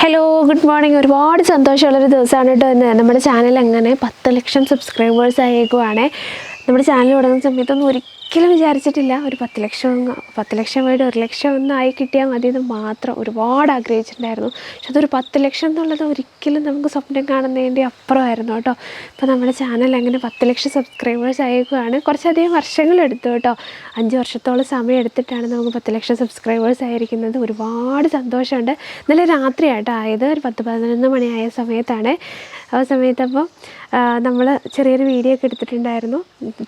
Hello good morning. ഒരുപാട് സന്തോഷമുള്ളൊരു ദിവസമാണ് കേട്ടോ ഇന്ന്. നമ്മുടെ ചാനൽ അങ്ങനെ 10 ലക്ഷം സബ്സ്ക്രൈബേഴ്സ് ആയേക്കുവാണേ. നമ്മുടെ ചാനൽ തുടങ്ങുന്ന സമയത്തൊന്നും ഒരിക്കലും വിചാരിച്ചിട്ടില്ല ഒരു 10 ലക്ഷം വേണ്ടി 1 ലക്ഷം ഒന്നായി കിട്ടിയാൽ മതി എന്ന് മാത്രം ഒരുപാട് ആഗ്രഹിച്ചിട്ടുണ്ടായിരുന്നു. പക്ഷെ അതൊരു 10 ലക്ഷം എന്നുള്ളത് ഒരിക്കലും നമുക്ക് സ്വപ്നം കാണുന്നതിൻ്റെ അപ്പുറമായിരുന്നു കേട്ടോ. ഇപ്പോൾ നമ്മുടെ ചാനൽ അങ്ങനെ 10 ലക്ഷം സബ്സ്ക്രൈബേഴ്സ് ആയേക്കുവാണ്. കുറച്ചധികം വർഷങ്ങളെടുത്തു കേട്ടോ. 5 വർഷത്തോളം സമയം എടുത്തിട്ടാണ് നമുക്ക് 10 ലക്ഷം സബ്സ്ക്രൈബേഴ്സ് ആയിരിക്കുന്നത്. ഒരുപാട് സന്തോഷമുണ്ട്. ഇന്നലെ രാത്രിയായിട്ട് ആയത് ഒരു 10-11 മണിയായ സമയത്താണ്. ആ സമയത്തപ്പോൾ നമ്മൾ ചെറിയൊരു വീഡിയോ ഒക്കെ എടുത്തിട്ടുണ്ടായിരുന്നു,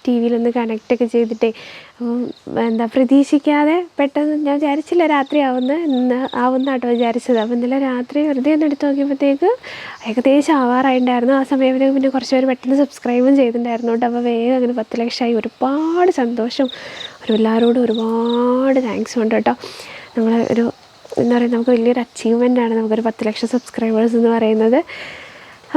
ടി വിയിലൊന്ന് കണക്റ്റൊക്കെ ചെയ്തിട്ടേ. അപ്പം പ്രതീക്ഷിക്കാതെ പെട്ടെന്ന് ഞാൻ വിചാരിച്ചില്ല രാത്രി ആവുന്ന കേട്ടോ വിചാരിച്ചത്. അപ്പോൾ ഇന്നലെ രാത്രി വെറുതെ ഒന്ന് എടുത്ത് നോക്കിയപ്പോഴത്തേക്ക് ഏകദേശം ആവാറായിട്ടുണ്ടായിരുന്നു. ആ സമയത്തേക്ക് പിന്നെ കുറച്ച് പേര് പെട്ടെന്ന് സബ്സ്ക്രൈബും ചെയ്തിട്ടുണ്ടായിരുന്നു കേട്ടോ. അപ്പോൾ വേഗം അങ്ങനെ 10 ലക്ഷമായി. ഒരുപാട് സന്തോഷം. എല്ലാവരോടും ഒരുപാട് താങ്ക്സ് ഉണ്ട് കേട്ടോ. നമ്മൾ എന്താ പറയുക, നമുക്ക് വലിയൊരു അച്ചീവ്മെൻ്റാണ് നമുക്കൊരു 10 ലക്ഷം സബ്സ്ക്രൈബേഴ്സ് എന്ന് പറയുന്നത്.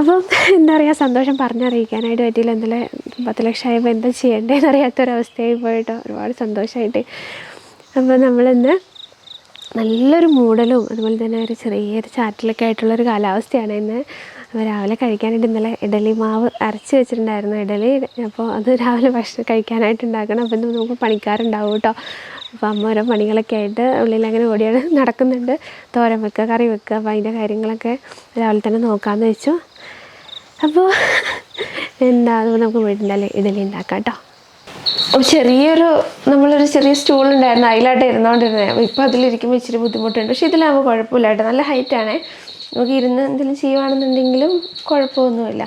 അപ്പം എന്താ പറയുക, സന്തോഷം പറഞ്ഞറിയിക്കാനായിട്ട് പറ്റിയില്ല. ഇന്നലെ 10 ലക്ഷം ആയപ്പോൾ എന്താ ചെയ്യേണ്ടതെന്ന് അറിയാത്തൊരവസ്ഥയായി പോയിട്ടോ. ഒരുപാട് സന്തോഷമായിട്ട്. അപ്പോൾ നമ്മളിന്ന് നല്ലൊരു മൂടലും അതുപോലെ തന്നെ ഒരു ചെറിയൊരു ചാറ്റലൊക്കെ ആയിട്ടുള്ളൊരു കാലാവസ്ഥയാണ് ഇന്ന്. അപ്പോൾ രാവിലെ കഴിക്കാനായിട്ട് ഇന്നലെ ഇഡലി മാവ് അരച്ച് വെച്ചിട്ടുണ്ടായിരുന്നു, ഇഡലി. അപ്പോൾ അത് രാവിലെ ഭക്ഷണം കഴിക്കാനായിട്ട് ഉണ്ടാക്കണം. അപ്പം ഇന്ന് നമുക്ക് പണിക്കാരുണ്ടാവും കേട്ടോ. അപ്പോൾ അമ്മ ഓരോ പണികളൊക്കെ ആയിട്ട് ഉള്ളിലങ്ങനെ ഓടിയാണ് നടക്കുന്നുണ്ട്. തോരൻ വെക്കുക, കറി വെക്കുക, അപ്പോൾ അതിൻ്റെ കാര്യങ്ങളൊക്കെ രാവിലെ തന്നെ നോക്കാമെന്ന് വെച്ചു. അപ്പോൾ അതുകൊണ്ട് നമുക്ക് വീട്ടിൽ ഇഡലി ഉണ്ടാക്കാം കേട്ടോ. അപ്പോൾ നമ്മളൊരു ചെറിയ സ്റ്റൂളുണ്ടായിരുന്നു, അതിലായിട്ട് ഇരുന്നുകൊണ്ടിരുന്നത്. അപ്പോൾ ഇപ്പോൾ അതിലിരിക്കുമ്പോൾ ഇച്ചിരി ബുദ്ധിമുട്ടുണ്ട്. പക്ഷേ ഇതിലാകുമ്പോൾ കുഴപ്പമില്ല കേട്ടോ. നല്ല ഹൈറ്റാണ്. നമുക്ക് ഇരുന്ന് എന്തെങ്കിലും ചെയ്യുകയാണെന്നുണ്ടെങ്കിലും കുഴപ്പമൊന്നുമില്ല.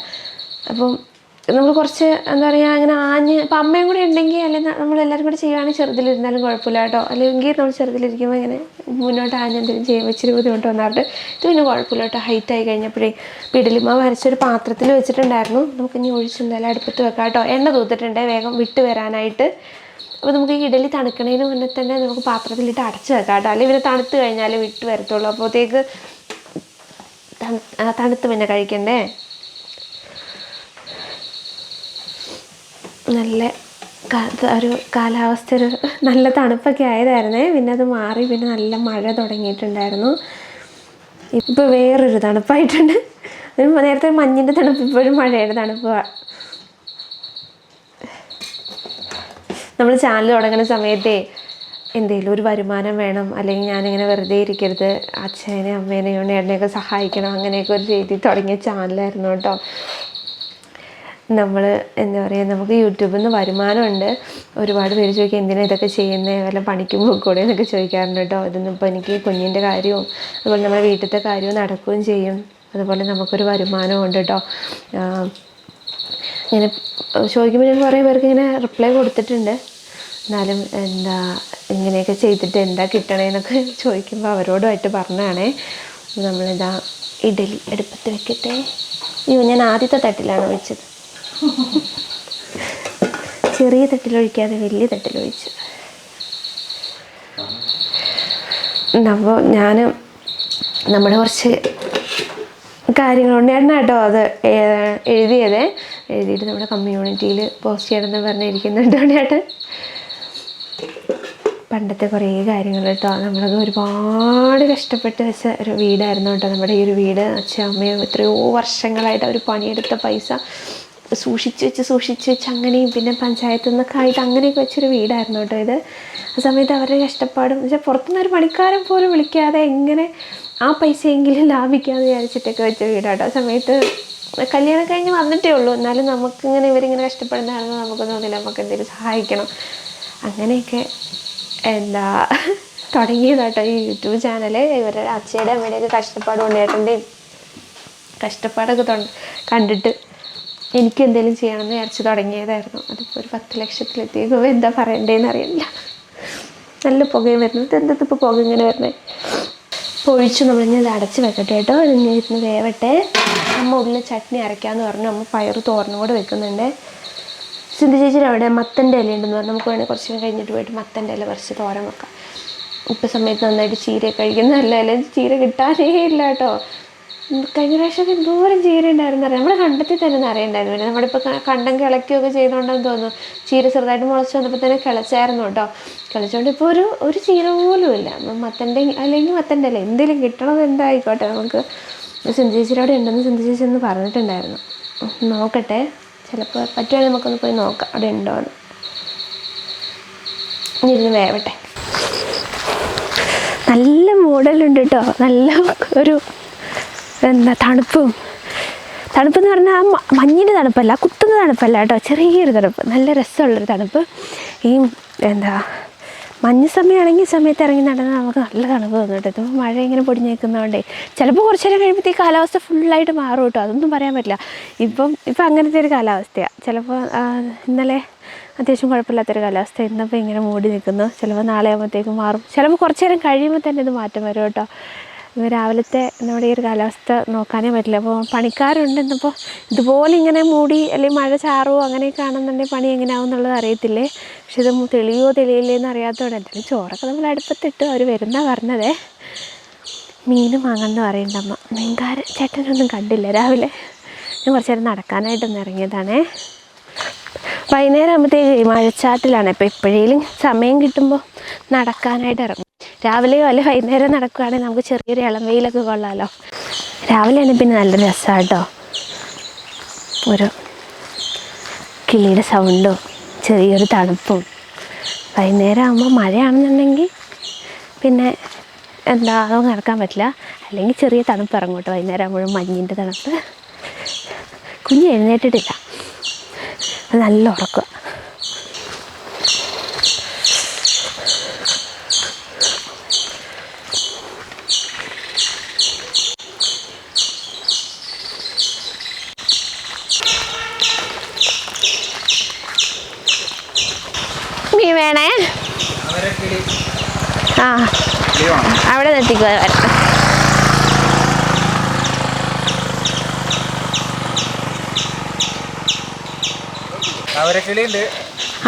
അപ്പം നമ്മൾ കുറച്ച് എന്താ പറയുക, അങ്ങനെ ഇപ്പം അമ്മയും കൂടെ ഉണ്ടെങ്കിൽ അല്ലെങ്കിൽ നമ്മളെല്ലാവരും കൂടെ ചെയ്യുകയാണെങ്കിൽ ചെറുതിലിരുന്നാലും കുഴപ്പമില്ല കേട്ടോ. അല്ലെങ്കിൽ നമ്മൾ ചെറുതിലിരിക്കുമ്പോൾ ഇങ്ങനെ മുന്നോട്ട് എന്തെങ്കിലും ചെയ്യുമ്പോൾ ഇച്ചിരി ബുദ്ധിമുട്ട് വന്നാറുണ്ട്. ഇത് പിന്നെ കുഴപ്പമില്ല കേട്ടോ. ഹൈറ്റായി കഴിഞ്ഞപ്പോഴേ ഇഡലിമാവ് അരച്ചൊരു പാത്രത്തിൽ വെച്ചിട്ടുണ്ടായിരുന്നു. നമുക്കിനി ഒഴിച്ചെന്തായാലും അടുപ്പത്ത് വെക്കാം കേട്ടോ. എണ്ണ തൂത്തിട്ടുണ്ട് വേഗം വിട്ട് വരാനായിട്ട്. അപ്പോൾ നമുക്ക് ഈ ഇഡലി തണുക്കണതിന് മുന്നേ തന്നെ നമുക്ക് പാത്രത്തിലിട്ട് അടച്ച് വെക്കാം കേട്ടോ. അല്ലെങ്കിൽ ഇവരെ തണുത്ത് കഴിഞ്ഞാൽ വിട്ട് വരത്തുള്ളൂ. അപ്പോഴത്തേക്ക് തണുത്ത് പിന്നെ കഴിക്കണ്ടേ. നല്ല ഒരു കാലാവസ്ഥ, ഒരു നല്ല തണുപ്പൊക്കെ ആയതായിരുന്നേ. പിന്നെ അത് മാറി, പിന്നെ നല്ല മഴ തുടങ്ങിയിട്ടുണ്ടായിരുന്നു. ഇപ്പോൾ വേറൊരു തണുപ്പായിട്ടുണ്ട്. നേരത്തെ മഞ്ഞിൻ്റെ തണുപ്പ്, ഇപ്പോഴും മഴയുടെ തണുപ്പ്. നമ്മൾ ചാനൽ തുടങ്ങുന്ന സമയത്തേ എന്തെങ്കിലും ഒരു വരുമാനം വേണം, അല്ലെങ്കിൽ ഞാനിങ്ങനെ വെറുതെ ഇരിക്കരുത്, അച്ഛനെയും അമ്മേനെയും ഉണ്ണേട്ടനെയൊക്കെ സഹായിക്കണം, അങ്ങനെയൊക്കെ ഒരു രീതി തുടങ്ങിയ ചാനലായിരുന്നു കേട്ടോ. നമ്മൾ എന്താ പറയുക, നമുക്ക് യൂട്യൂബിൽ നിന്ന് വരുമാനമുണ്ട്. ഒരുപാട് പേര് ചോദിക്കുക എന്തിനാണ് ഇതൊക്കെ ചെയ്യുന്നത്, വല്ല പണിക്കും പോയിക്കൂടെ എന്നൊക്കെ ചോദിക്കാറുണ്ട് കേട്ടോ. ഇതൊന്നും ഇപ്പോൾ എനിക്ക് കുഞ്ഞിൻ്റെ കാര്യവും അതുപോലെ നമ്മുടെ വീട്ടിലത്തെ കാര്യവും നടക്കുകയും ചെയ്യും. അതുപോലെ നമുക്കൊരു വരുമാനവും ഉണ്ട് കേട്ടോ. ഇങ്ങനെ ചോദിക്കുമ്പോൾ ഞാൻ കുറേ പേർക്ക് ഇങ്ങനെ റിപ്ലൈ കൊടുത്തിട്ടുണ്ട്. എന്നാലും ഇങ്ങനെയൊക്കെ ചെയ്തിട്ട് എന്താ കിട്ടണേന്നൊക്കെ ചോദിക്കുമ്പോൾ അവരോടുമായിട്ട് പറഞ്ഞാണേ. നമ്മളിതാ ഇഡലി അടുപ്പത്ത് വെക്കട്ടെ. ഞാൻ ആദ്യത്തെ തട്ടിലാണ് വെച്ചത്. ചെറിയ തട്ടിലൊഴിക്കാതെ വലിയ തട്ടിലൊഴിച്ചു. അപ്പോൾ നമ്മുടെ കുറച്ച് കാര്യങ്ങളുണ്ട് കേട്ടോ അത് എഴുതിയിട്ട് നമ്മുടെ കമ്മ്യൂണിറ്റിയിൽ പോസ്റ്റ് ചെയ്യണമെന്ന് പറഞ്ഞിരിക്കുന്നുണ്ട് കേട്ടോ. പണ്ടത്തെ കുറേ കാര്യങ്ങൾ കേട്ടോ. നമ്മളത് ഒരുപാട് കഷ്ടപ്പെട്ട് വെച്ച ഒരു വീടായിരുന്നു കേട്ടോ. നമ്മുടെ ഈ ഒരു വീട് അച്ഛനും അമ്മയും എത്രയോ വർഷങ്ങളായിട്ട് അവർ പണിയെടുത്ത പൈസ സൂക്ഷിച്ച് വെച്ച് അങ്ങനെയും പിന്നെ പഞ്ചായത്തിൽ നിന്നൊക്കെ ആയിട്ട് അങ്ങനെയൊക്കെ വെച്ചൊരു വീടായിരുന്നു കേട്ടോ ഇത്. ആ സമയത്ത് അവരുടെ കഷ്ടപ്പാടും വെച്ചാൽ പുറത്തുനിന്നൊരു പണിക്കാരൻ പോലും വിളിക്കാതെ എങ്ങനെ ആ പൈസയെങ്കിലും ലാഭിക്കാമെന്ന് വിചാരിച്ചിട്ടൊക്കെ വെച്ച വീടാട്ടോ. ആ സമയത്ത് കല്യാണം കഴിഞ്ഞ് വന്നിട്ടേ ഉള്ളൂ. എന്നാലും നമുക്കിങ്ങനെ ഇവരിങ്ങനെ കഷ്ടപ്പെടുന്നതാണെന്ന് നമുക്ക് തോന്നില്ല, നമുക്ക് എന്തെങ്കിലും സഹായിക്കണം. അങ്ങനെയൊക്കെ തുടങ്ങിയതാട്ടോ ഈ യൂട്യൂബ് ചാനൽ. ഇവരുടെ അച്ഛയുടെ അമ്മയുടെയൊക്കെ കഷ്ടപ്പാട് കൊണ്ടേട്ടൻ്റെയും കഷ്ടപ്പാടൊക്കെ കണ്ടിട്ട് എനിക്ക് എന്തെങ്കിലും ചെയ്യണമെന്ന് വിചാരിച്ച് തുടങ്ങിയതായിരുന്നു. അതിപ്പോൾ ഒരു 10 ലക്ഷത്തിലെത്തിയപ്പോൾ എന്താ പറയണ്ടേന്ന് അറിയില്ല. നല്ല പുകയും വരുന്നത്. ഇപ്പോൾ പുക ഇങ്ങനെ വരണേ. പൊഴിച്ച് നമ്മളിങ്ങനെ ഇത് അടച്ച് വെക്കട്ടെ കേട്ടോ. ഇങ്ങനെ ഇരുന്ന് വേവട്ടെ. അമ്മ ഉള്ളിൽ ചട്നി അരയ്ക്കാമെന്ന് പറഞ്ഞു. അമ്മ പയറ് തോരനും കൂടെ വെക്കുന്നുണ്ട്. സിന്ധു ചേച്ചിയുടെ അവിടെ മത്തൻ്റെ ഇല ഉണ്ടെന്ന് പറഞ്ഞു. നമുക്ക് വേണമെങ്കിൽ കുറച്ച് കഴിഞ്ഞിട്ട് പോയിട്ട് മത്തൻ്റെ ഇല പറിച്ച് തോരൻ വെക്കാം. ഇപ്പോൾ സമയത്ത് നന്നായിട്ട് ചീര കഴിക്കുന്ന നല്ല ഇല. ചീര കിട്ടാനേ ഇല്ല കേട്ടോ. കഴിഞ്ഞ പ്രാവശ്യമൊക്കെ എന്തോരം ചീര ഉണ്ടായിരുന്നു അറിയാം. നമ്മുടെ കണ്ടത്തിൽ തന്നെ നിറയുണ്ടായിരുന്നു. പിന്നെ നമ്മളിപ്പോൾ കണ്ടം കിളയ്ക്കുകയൊക്കെ ചെയ്തുകൊണ്ടെന്ന് തോന്നുന്നു ചീര ചെറുതായിട്ട് മുളച്ച് വന്നപ്പോൾ തന്നെ കിളച്ചായിരുന്നു കേട്ടോ. കിളച്ചുകൊണ്ട് ഇപ്പോൾ ഒരു ചീര പോലും ഇല്ല. മത്തൻ്റെ അല്ലെങ്കിൽ മത്തൻ്റെ അല്ല എന്തെങ്കിലും കിട്ടണത് എന്തായിക്കോട്ടെ നമുക്ക്. സിന്ധു ചേച്ചിയുടെ അവിടെ ഉണ്ടെന്ന് സിന്ധു ചേച്ചി ഒന്ന് പറഞ്ഞിട്ടുണ്ടായിരുന്നു. നോക്കട്ടെ, ചിലപ്പോൾ പറ്റുവാണെങ്കിൽ നമുക്കൊന്ന് പോയി നോക്കാം അവിടെ ഉണ്ടോ എന്ന്. ഇരുന്ന് വേവട്ടെ. നല്ല മോഡലുണ്ട് കേട്ടോ. നല്ല ഒരു തണുപ്പെന്ന് പറഞ്ഞാൽ ആ മഞ്ഞിൻ്റെ തണുപ്പല്ല, കുത്തുന്ന തണുപ്പല്ല കേട്ടോ, ചെറിയൊരു തണുപ്പ്, നല്ല രസമുള്ളൊരു തണുപ്പ്. ഈ മഞ്ഞ് സമയമാണെങ്കിൽ സമയത്ത് ഇറങ്ങി നടന്നാൽ നമുക്ക് നല്ല തണുപ്പ് തോന്നും കേട്ടോ. ഇപ്പോൾ മഴ ഇങ്ങനെ പൊടിഞ്ഞ് നിൽക്കുന്നതുകൊണ്ടേ ചിലപ്പോൾ കുറച്ച് നേരം കഴിയുമ്പോഴത്തേക്ക് കാലാവസ്ഥ ഫുള്ളായിട്ട് മാറും കേട്ടോ. അതൊന്നും പറയാൻ പറ്റില്ല. ഇപ്പം അങ്ങനത്തെ ഒരു കാലാവസ്ഥയാണ്. ചിലപ്പോൾ ഇന്നലെ അത്യാവശ്യം കുഴപ്പമില്ലാത്തൊരു കാലാവസ്ഥ, ഇന്നിപ്പോൾ ഇങ്ങനെ മൂടി നിൽക്കുന്നു. ചിലപ്പോൾ നാളെ ആകുമ്പോഴത്തേക്കും മാറും. ചിലപ്പോൾ കുറച്ച് നേരം കഴിയുമ്പോൾ തന്നെ ഇത് മാറ്റം വരും കേട്ടോ. രാവിലത്തെ നമ്മുടെ ഈ ഒരു കാലാവസ്ഥ നോക്കാനേ പറ്റില്ല. അപ്പോൾ പണിക്കാരുണ്ട്. ഇന്നിപ്പോൾ ഇതുപോലെ ഇങ്ങനെ മൂടി അല്ലെങ്കിൽ മഴ ചാറുമോ അങ്ങനെയൊക്കെ ആണെന്നുണ്ടെങ്കിൽ പണി എങ്ങനെയാവും എന്നുള്ളത് അറിയത്തില്ലേ. പക്ഷെ ഇത് തെളിയോ തെളിയില്ലേന്ന് അറിയാത്തതുകൊണ്ട് എന്തായാലും ചോറൊക്കെ നമ്മൾ അടുപ്പത്തിട്ട് അവർ വരുന്ന പറഞ്ഞതേ. മീൻ വാങ്ങണമെന്ന് പറയുന്നുണ്ട് അമ്മ. മീൻകാരൻ ചേട്ടനൊന്നും കണ്ടില്ല രാവിലെ. ഞാൻ കുറച്ച് നേരം നടക്കാനായിട്ടൊന്ന് ഇറങ്ങിയതാണേ. വൈകുന്നേരം ആകുമ്പോഴത്തേക്ക് മഴച്ചാറ്റിലാണ്. ഇപ്പോൾ എപ്പോഴേലും സമയം കിട്ടുമ്പോൾ നടക്കാനായിട്ട് ഇറങ്ങും. രാവിലെയോ അല്ലെങ്കിൽ വൈകുന്നേരം നടക്കുകയാണെങ്കിൽ നമുക്ക് ചെറിയൊരു ഇളം വെയിലൊക്കെ കൊള്ളാമല്ലോ. രാവിലെയാണ് പിന്നെ നല്ല രസമാണ് കേട്ടോ. ഒരു കിളിയുടെ സൗണ്ടും ചെറിയൊരു തണുപ്പും. വൈകുന്നേരം ആകുമ്പോൾ മഴയാണെന്നുണ്ടെങ്കിൽ പിന്നെ നമുക്ക് നടക്കാൻ പറ്റില്ല. അല്ലെങ്കിൽ ചെറിയ തണുപ്പ് ഇറങ്ങും കേട്ടോ. വൈകുന്നേരം ആകുമ്പോഴും മഞ്ഞിൻ്റെ തണുപ്പ്. കുഞ്ഞ് എഴുന്നേറ്റിട്ടില്ല, അത് നല്ല ഉറക്കുക. മീൻ വേണേ? ആ അവിടെ നിർത്തിക്കുക.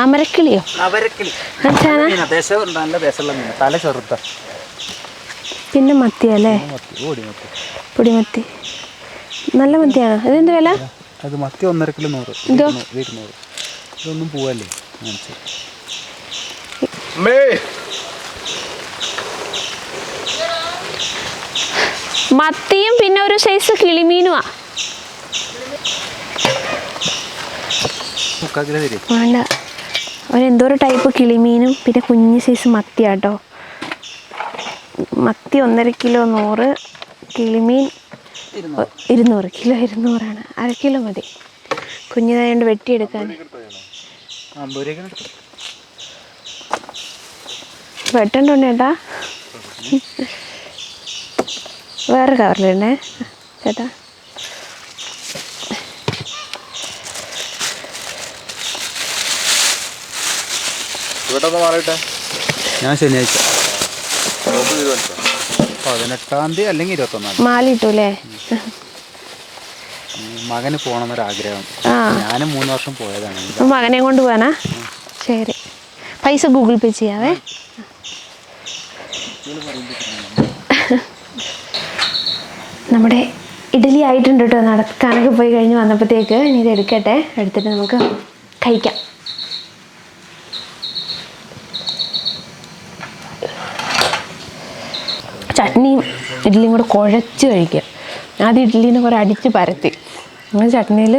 അമരക്കിളിയോ? പിന്നെ മത്തിയല്ലേ? പൊടിമത്തി നല്ല മത്തിയാണോ? ഇതെന്ത് വില? അത് മത്തി 1.5 കിലോ 100. ഇതൊന്നും പോവല്ലേ. മത്തിയും പിന്നെ ഒരു സൈസ് കിളിമീനുമാ. വേണ്ട, അവരെന്തോ ഒരു ടൈപ്പ് കിളിമീനും പിന്നെ കുഞ്ഞ് സൈസ് മത്തിയാട്ടോ. മത്തി 1.5 കിലോ 100, കിളിമീൻ 200. കിലോ 200ആണ്. 1/2 കിലോ മതി കുഞ്ഞിതായതുകൊണ്ട് വെട്ടിയെടുക്കാൻ. വെട്ടണ്ടോണ്ട് ചേട്ടാ. വേറെ കവറിലിടണേ ചേട്ടാ. ഞാൻ ശനിയാഴ്ച 18-ാം തീയതി അല്ലെങ്കിൽ 21-ാം തീയതി മാല ഇട്ടൂല്ലേ? മകന് പോകണമെന്നൊരാഗ്രഹം. ഞാനും 3 വർഷം പോയതാണ്. മകനെ കൊണ്ട് പോകാനാ? ശരി, പൈസ ഗൂഗിൾ പേ ചെയ്യാവേ. നമ്മുടെ ഇഡ്ഡലി ആയിട്ടുണ്ട് കേട്ടോ. നടക്കാനൊക്കെ പോയി കഴിഞ്ഞ് വന്നപ്പോഴത്തേക്ക് ഇനി ഇത് എടുക്കട്ടെ. എടുത്തിട്ട് നമുക്ക് കഴിക്കാം. ചട്നിയും ഇഡ്ഡലിയും കൂടെ കുഴച്ച് കഴിക്കുക. ആദ്യം ഇഡ്ഡലീനെ കുറേ അടിച്ച് പരത്തി അങ്ങനെ ചട്നിയിൽ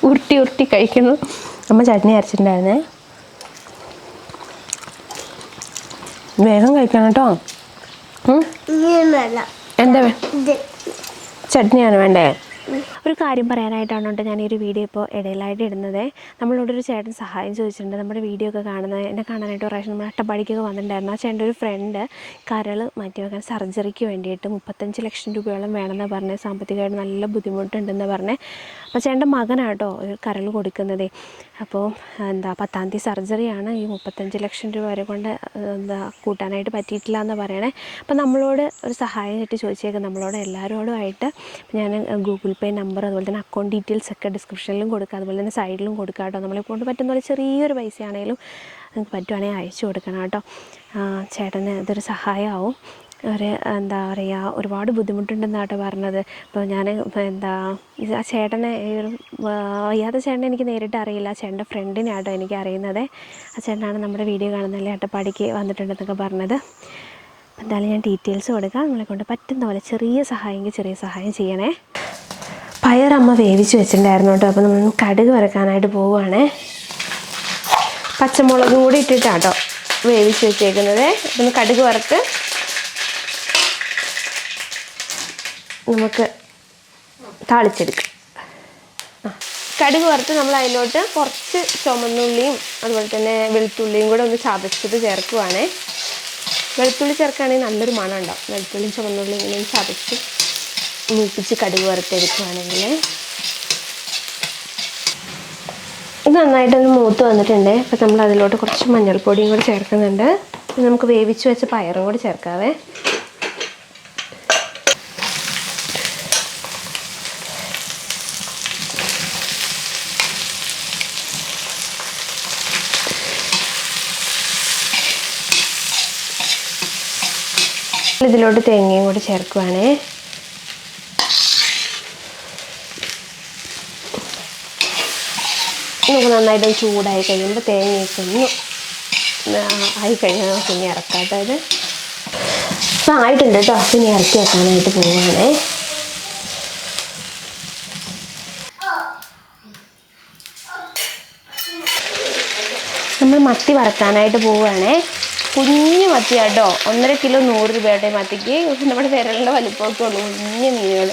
ഉരുട്ടി കഴിക്കുന്നു. അമ്മ ചട്നി അരച്ചിട്ടുണ്ടായിരുന്നേ. വേഗം കഴിക്കണം കേട്ടോ. എന്താ ചട്നിയാണ് വേണ്ടേ? ഒരു കാര്യം പറയാനായിട്ടാണ് കേട്ടോ ഞാൻ ഈ ഒരു വീഡിയോ ഇപ്പോൾ ഇടയിലായിട്ട് ഇടുന്നത്. നമ്മളോടൊരു ചേട്ടൻ സഹായം ചോദിച്ചിട്ടുണ്ട്. നമ്മുടെ വീഡിയോ ഒക്കെ കാണുന്നത് എന്നെ കാണാനായിട്ട് ഒരു പ്രാവശ്യം നമ്മൾ അട്ടപ്പാടിക്കൊക്കെ വന്നിട്ടുണ്ടായിരുന്നു. ആ ചേട്ടൻ്റെ ഒരു ഫ്രണ്ട് കരൾ മാറ്റിവെക്കാൻ സർജറിക്ക് വേണ്ടിയിട്ട് 35 ലക്ഷം രൂപയോളം വേണമെന്ന് പറഞ്ഞ് സാമ്പത്തികമായിട്ട് നല്ല ബുദ്ധിമുട്ടുണ്ടെന്ന് പറഞ്ഞ്. അപ്പോൾ ചേട്ടൻ്റെ മകനാട്ടോ ഒരു കരൾ കൊടുക്കുന്നത്. അപ്പോൾ 10-ാം തീയതി സർജറിയാണ്. ഈ 35 ലക്ഷം രൂപ വരെ കൊണ്ട് കൂട്ടാനായിട്ട് പറ്റിയിട്ടില്ല എന്ന് പറയണേ. അപ്പോൾ നമ്മളോട് ഒരു സഹായം കിട്ടി ചോദിച്ചേക്കാം. നമ്മളോട് എല്ലാവരോടുമായിട്ട് ഞാൻ ഗൂഗിൾ പേ നമ്പർ അതുപോലെ തന്നെ അക്കൗണ്ട് ഡീറ്റെയിൽസ് ഒക്കെ ഡിസ്ക്രിപ്ഷനിലും കൊടുക്കുക, അതുപോലെ തന്നെ സൈഡിലും കൊടുക്കുക കേട്ടോ. നമ്മളെ കൊണ്ട് പറ്റുന്ന പോലെ ചെറിയൊരു പൈസയാണെങ്കിലും നിങ്ങൾക്ക് പറ്റുവാണെങ്കിൽ അയച്ചു കൊടുക്കണം കേട്ടോ. ചേട്ടന് ഇതൊരു സഹായമാവും. എന്താ പറയുക ഒരുപാട് ബുദ്ധിമുട്ടുണ്ടെന്നാട്ടോ പറഞ്ഞത്. അപ്പോൾ ഞാൻ ആ ചേട്ടനെ വയ്യാത്ത ചേട്ടനെ എനിക്ക് നേരിട്ട് അറിയില്ല, ചേട്ടൻ്റെ ഫ്രണ്ടിനാട്ടോ എനിക്ക് അറിയുന്നത്. ആ ചേട്ടനാണ് നമ്മുടെ വീഡിയോ കാണുന്നതല്ലേ, അട്ടപ്പാടിക്ക് വന്നിട്ടുണ്ടെന്നൊക്കെ പറഞ്ഞത്. എന്തായാലും ഞാൻ ഡീറ്റെയിൽസ് കൊടുക്കാം. നമ്മളെ കൊണ്ട് പറ്റുന്ന പോലെ ചെറിയ സഹായം ചെയ്യണേ. പയറമ്മ വേവിച്ച് വെച്ചിട്ടുണ്ടായിരുന്നു കേട്ടോ. അപ്പോൾ നമ്മൾ കടുക് വറക്കാനായിട്ട് പോവുകയാണേ. പച്ചമുളകും കൂടി ഇട്ടിട്ടാട്ടോ വേവിച്ച് വെച്ചേക്കുന്നത്. ഇതൊന്ന് കടുക് വറുത്ത് നമുക്ക് താളിച്ചെടുക്കാം. കടുക് വറുത്ത് നമ്മൾ അതിലോട്ട് കുറച്ച് ചുമന്നുള്ളിയും അതുപോലെ തന്നെ വെളുത്തുള്ളിയും കൂടെ ഒന്ന് ചതച്ചത് ചേർക്കുവാണേ. വെളുത്തുള്ളി ചേർക്കുകയാണെങ്കിൽ നല്ലൊരു മണം ഉണ്ടാവും. വെളുത്തുള്ളിയും ചുമന്നുള്ളിയും ഇങ്ങനെ ചതച്ച് മൂപ്പിച്ച് കടുക് വറുത്തെടുക്കുകയാണെങ്കിൽ ഇത് നന്നായിട്ടൊന്ന് മൂത്ത് വന്നിട്ടുണ്ട്. അപ്പോൾ നമ്മൾ അതിലോട്ട് കുറച്ച് മഞ്ഞൾപ്പൊടിയും കൂടി ചേർക്കുന്നുണ്ട്. നമുക്ക് വേവിച്ച് വെച്ച പയറും കൂടി ചേർക്കാവേ. ഇതിലോട്ട് തേങ്ങയും കൂടി ചേർക്കുവാണേ. നമുക്ക് നന്നായിട്ട് ചൂടായി കഴിയുമ്പോൾ തേങ്ങയൊക്കെ ഒന്ന് ആയിക്കഴിഞ്ഞാൽ നമുക്ക് ഇനി ഇറക്കാം കേട്ടോ. ഇത് ഇപ്പം ആയിട്ടുണ്ട് കേട്ടോ. പിന്നെ ഇറക്കി വെക്കാനായിട്ട് പോവുകയാണേ. നമ്മൾ മത്തി വറക്കാനായിട്ട് പോവുകയാണേ. കുഞ്ഞു മത്തിയാട്ടോ, 1.5 കിലോ 100 രൂപയുടെ മത്തിക്ക്. നമ്മുടെ വിരലിൻ്റെ വലിപ്പമൊക്കെ ഉള്ളൂ, കുഞ്ഞു മീനുകൾ.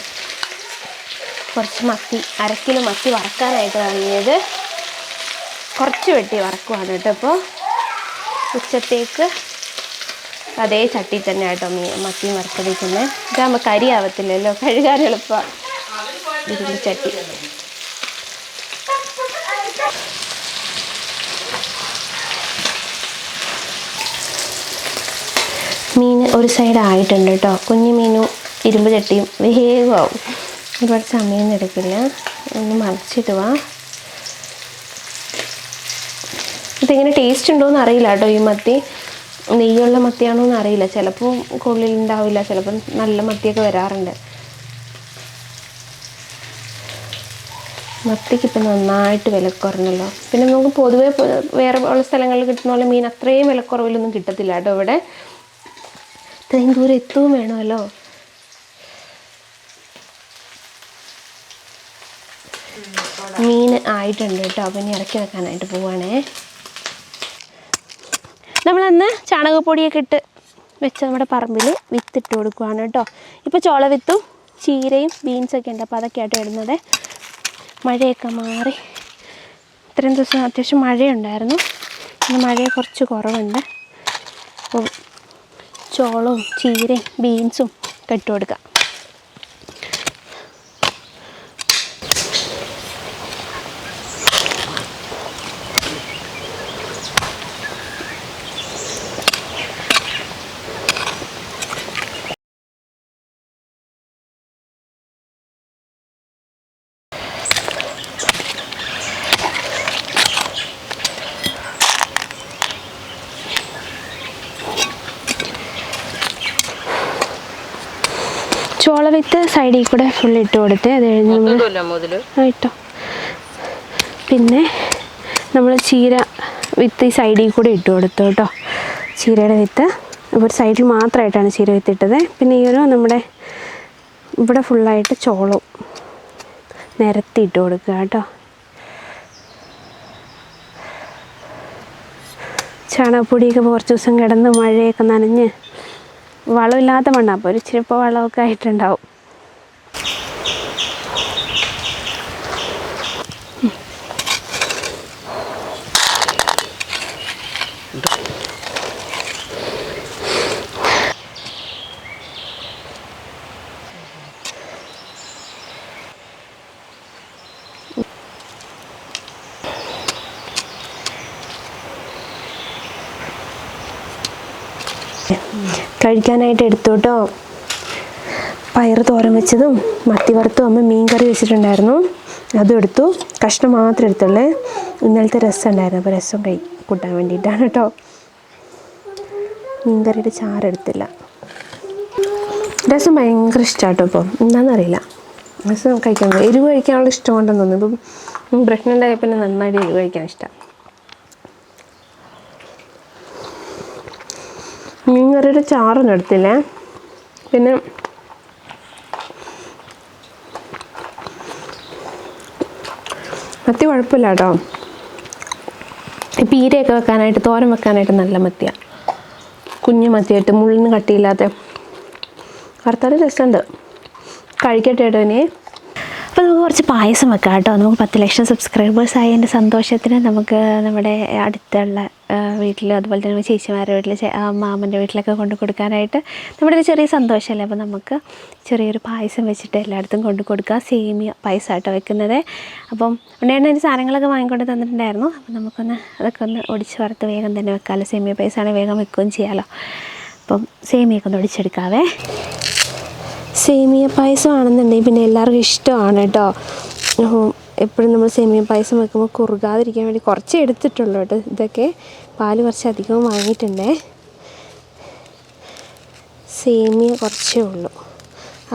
കുറച്ച് മത്തി, 1/2 കിലോ മത്തി വറക്കാനായിട്ട് വാങ്ങിയത്. കുറച്ച് വെട്ടി വറക്കുവാണ് കേട്ടോ. അപ്പോൾ ഉച്ചത്തേക്ക് അതേ ചട്ടി തന്നെ കേട്ടോ മത്തി വറുത്തെടുക്കുന്നത്. ഇതാകുമ്പോൾ കരി ആവത്തില്ലല്ലോ, കഴുകാൻ എളുപ്പമാണ് ഇതിൻ്റെ ചട്ടി. മീൻ ഒരു സൈഡ് ആയിട്ടുണ്ട് കേട്ടോ. കുഞ്ഞു മീനും ഇരുമ്പ് ചട്ടിയും വേഗമാവും, ഒരുപാട് സമയം എടുക്കില്ല. ഒന്ന് മറിച്ചിടുക. ഇതിങ്ങനെ ടേസ്റ്റ് ഉണ്ടോയെന്ന് അറിയില്ല കേട്ടോ. ഈ മത്തി നെയ്യുള്ള മത്തിയാണോ എന്ന് അറിയില്ല. ചിലപ്പോൾ കൊള്ളിലുണ്ടാവില്ല, ചിലപ്പോൾ നല്ല മത്തിയൊക്കെ വരാറുണ്ട്. മത്തിക്ക് ഇപ്പം നന്നായിട്ട് വിലക്കുറഞ്ഞല്ലോ. പിന്നെ നമുക്ക് പൊതുവേ വേറെ ഉള്ള സ്ഥലങ്ങളിൽ കിട്ടുന്ന പോലെ മീൻ അത്രയും വിലക്കുറവിലൊന്നും കിട്ടത്തില്ല കേട്ടോ. ഇവിടെ ഇത്രയും ദൂരം എത്തുകയും വേണമല്ലോ. മീൻ ആയിട്ടുണ്ട് കേട്ടോ. അപ്പം ഇനി ഇറക്കി വെക്കാനായിട്ട് പോവുകയാണേ. നമ്മളന്ന് ചാണകപ്പൊടിയൊക്കെ ഇട്ട് വെച്ച് നമ്മുടെ പറമ്പിൽ വിത്തിട്ട് കൊടുക്കുകയാണ് കേട്ടോ. ഇപ്പോൾ ചോള വിത്തും ചീരയും ബീൻസൊക്കെ ഉണ്ട്. അപ്പോൾ അതൊക്കെ ആയിട്ട് ഇടുന്നത്. മഴയൊക്കെ മാറി ഇത്രയും ദിവസം അത്യാവശ്യം മഴയുണ്ടായിരുന്നു. ഇന്ന് മഴ കുറച്ച് കുറവുണ്ട്. അപ്പോൾ ചോളവും ചീരയും ബീൻസും ഒക്കെ ഇട്ട് കൊടുക്കുക. ചോള വിത്ത് സൈഡിൽ കൂടെ ഫുൾ ഇട്ട് കൊടുത്ത് അത് കഴിഞ്ഞ് ഇട്ടോ. പിന്നെ നമ്മൾ ചീര വിത്ത് ഈ സൈഡിൽ കൂടെ ഇട്ട് കൊടുത്തു കേട്ടോ. ചീരയുടെ വിത്ത് ഒരു സൈഡിൽ മാത്രമായിട്ടാണ് ചീര വിത്ത് ഇട്ടത്. പിന്നെ ഈ ഒരു നമ്മുടെ ഇവിടെ ഫുള്ളായിട്ട് ചോളവും നിരത്തി ഇട്ട് കൊടുക്കുക കേട്ടോ. ചാണകപ്പൊടിയൊക്കെ കുറച്ച് ദിവസം കിടന്ന് മഴയൊക്കെ നനഞ്ഞ് വളമില്ലാത്ത മണ്ണാണ്. അപ്പോൾ ഒരു ഇച്ചിരി ഇപ്പോൾ വളമൊക്കെ ആയിട്ടുണ്ടാവും. കഴിക്കാനായിട്ട് എടുത്തു കേട്ടോ. പയർ തോരൻ വെച്ചതും മത്തി വറുത്തും അമ്മ മീൻ കറി വെച്ചിട്ടുണ്ടായിരുന്നു, അതും എടുത്തു. കഷ്ണം മാത്രം എടുത്തുള്ളേ. ഇന്നലത്തെ രസം ഉണ്ടായിരുന്നു, അപ്പോൾ രസം കൂട്ടാൻ വേണ്ടിയിട്ടാണ് കേട്ടോ. മീൻ കറിയുടെ ചാറെടുത്തില്ല. രസം ഭയങ്കര ഇഷ്ടമാട്ടോ ഇപ്പോൾ, എന്താണെന്നറിയില്ല. രസം കഴിക്കാൻ എരിവ് കഴിക്കാനുള്ള ഇഷ്ടം കൊണ്ടെന്ന് തോന്നുന്നു. ഇപ്പം പ്രഗ്നൻ്റ് ആയ പിന്നെ നന്നായിട്ട് എരിവ് കഴിക്കാൻ ഇഷ്ടം. മീൻ കറിയുടെ ചാറൊന്നും എടുത്തില്ലേ. പിന്നെ മത്തി കുഴപ്പമില്ല കേട്ടോ. പീരയൊക്കെ വെക്കാനായിട്ട്, തോരൻ വെക്കാനായിട്ട് നല്ല മത്തിയാണ്. കുഞ്ഞു മത്തിയായിട്ട് മുള്ളിന് കട്ടിയില്ലാത്ത വറുത്താൽ രസമുണ്ട്. കഴിക്കട്ടെ കേട്ടോ ഇനി. അപ്പോൾ നമുക്ക് കുറച്ച് പായസം വെക്കാം കേട്ടോ. നമുക്ക് 10 ലക്ഷം സബ്സ്ക്രൈബേഴ്സ് ആയതിൻ്റെ സന്തോഷത്തിന് നമുക്ക് നമ്മുടെ അടുത്തുള്ള വീട്ടിൽ, അതുപോലെ തന്നെ ചേച്ചിമാരുടെ വീട്ടിൽ, മാമൻ്റെ വീട്ടിലൊക്കെ കൊണ്ട് കൊടുക്കാനായിട്ട് നമ്മുടെ ഒരു ചെറിയ സന്തോഷമല്ലേ. അപ്പോൾ നമുക്ക് ചെറിയൊരു പായസം വെച്ചിട്ട് എല്ലായിടത്തും കൊണ്ട് കൊടുക്കുക. സേമിയ പായസമായിട്ടോ വെക്കുന്നത്. അപ്പം ഉണ്ടേണ്ട അതിൻ്റെ സാധനങ്ങളൊക്കെ വാങ്ങിക്കൊണ്ട് തന്നിട്ടുണ്ടായിരുന്നു. അപ്പോൾ നമുക്കൊന്ന് അതൊക്കെ ഒന്ന് ഒടിച്ച് വറുത്ത് വേഗം തന്നെ വെക്കാമല്ലോ. സേമിയ പായസമാണെങ്കിൽ വേഗം വെക്കുകയും ചെയ്യാമല്ലോ. അപ്പം സേമിയൊക്കെ ഒന്ന് ഒടിച്ചെടുക്കാവേ. സേമിയ പായസമാണെന്നുണ്ടെങ്കിൽ പിന്നെ എല്ലാവർക്കും ഇഷ്ടമാണ് കേട്ടോ. എപ്പോഴും നമ്മൾ സേമിയ പായസം വെക്കുമ്പോൾ കുറുകാതിരിക്കാൻ വേണ്ടി കുറച്ചേ എടുത്തിട്ടുള്ളൂ കേട്ടോ. ഇതൊക്കെ പാല് കുറച്ച് അധികം വാങ്ങിയിട്ടുണ്ടേ. സേമിയ കുറച്ചേ ഉള്ളൂ.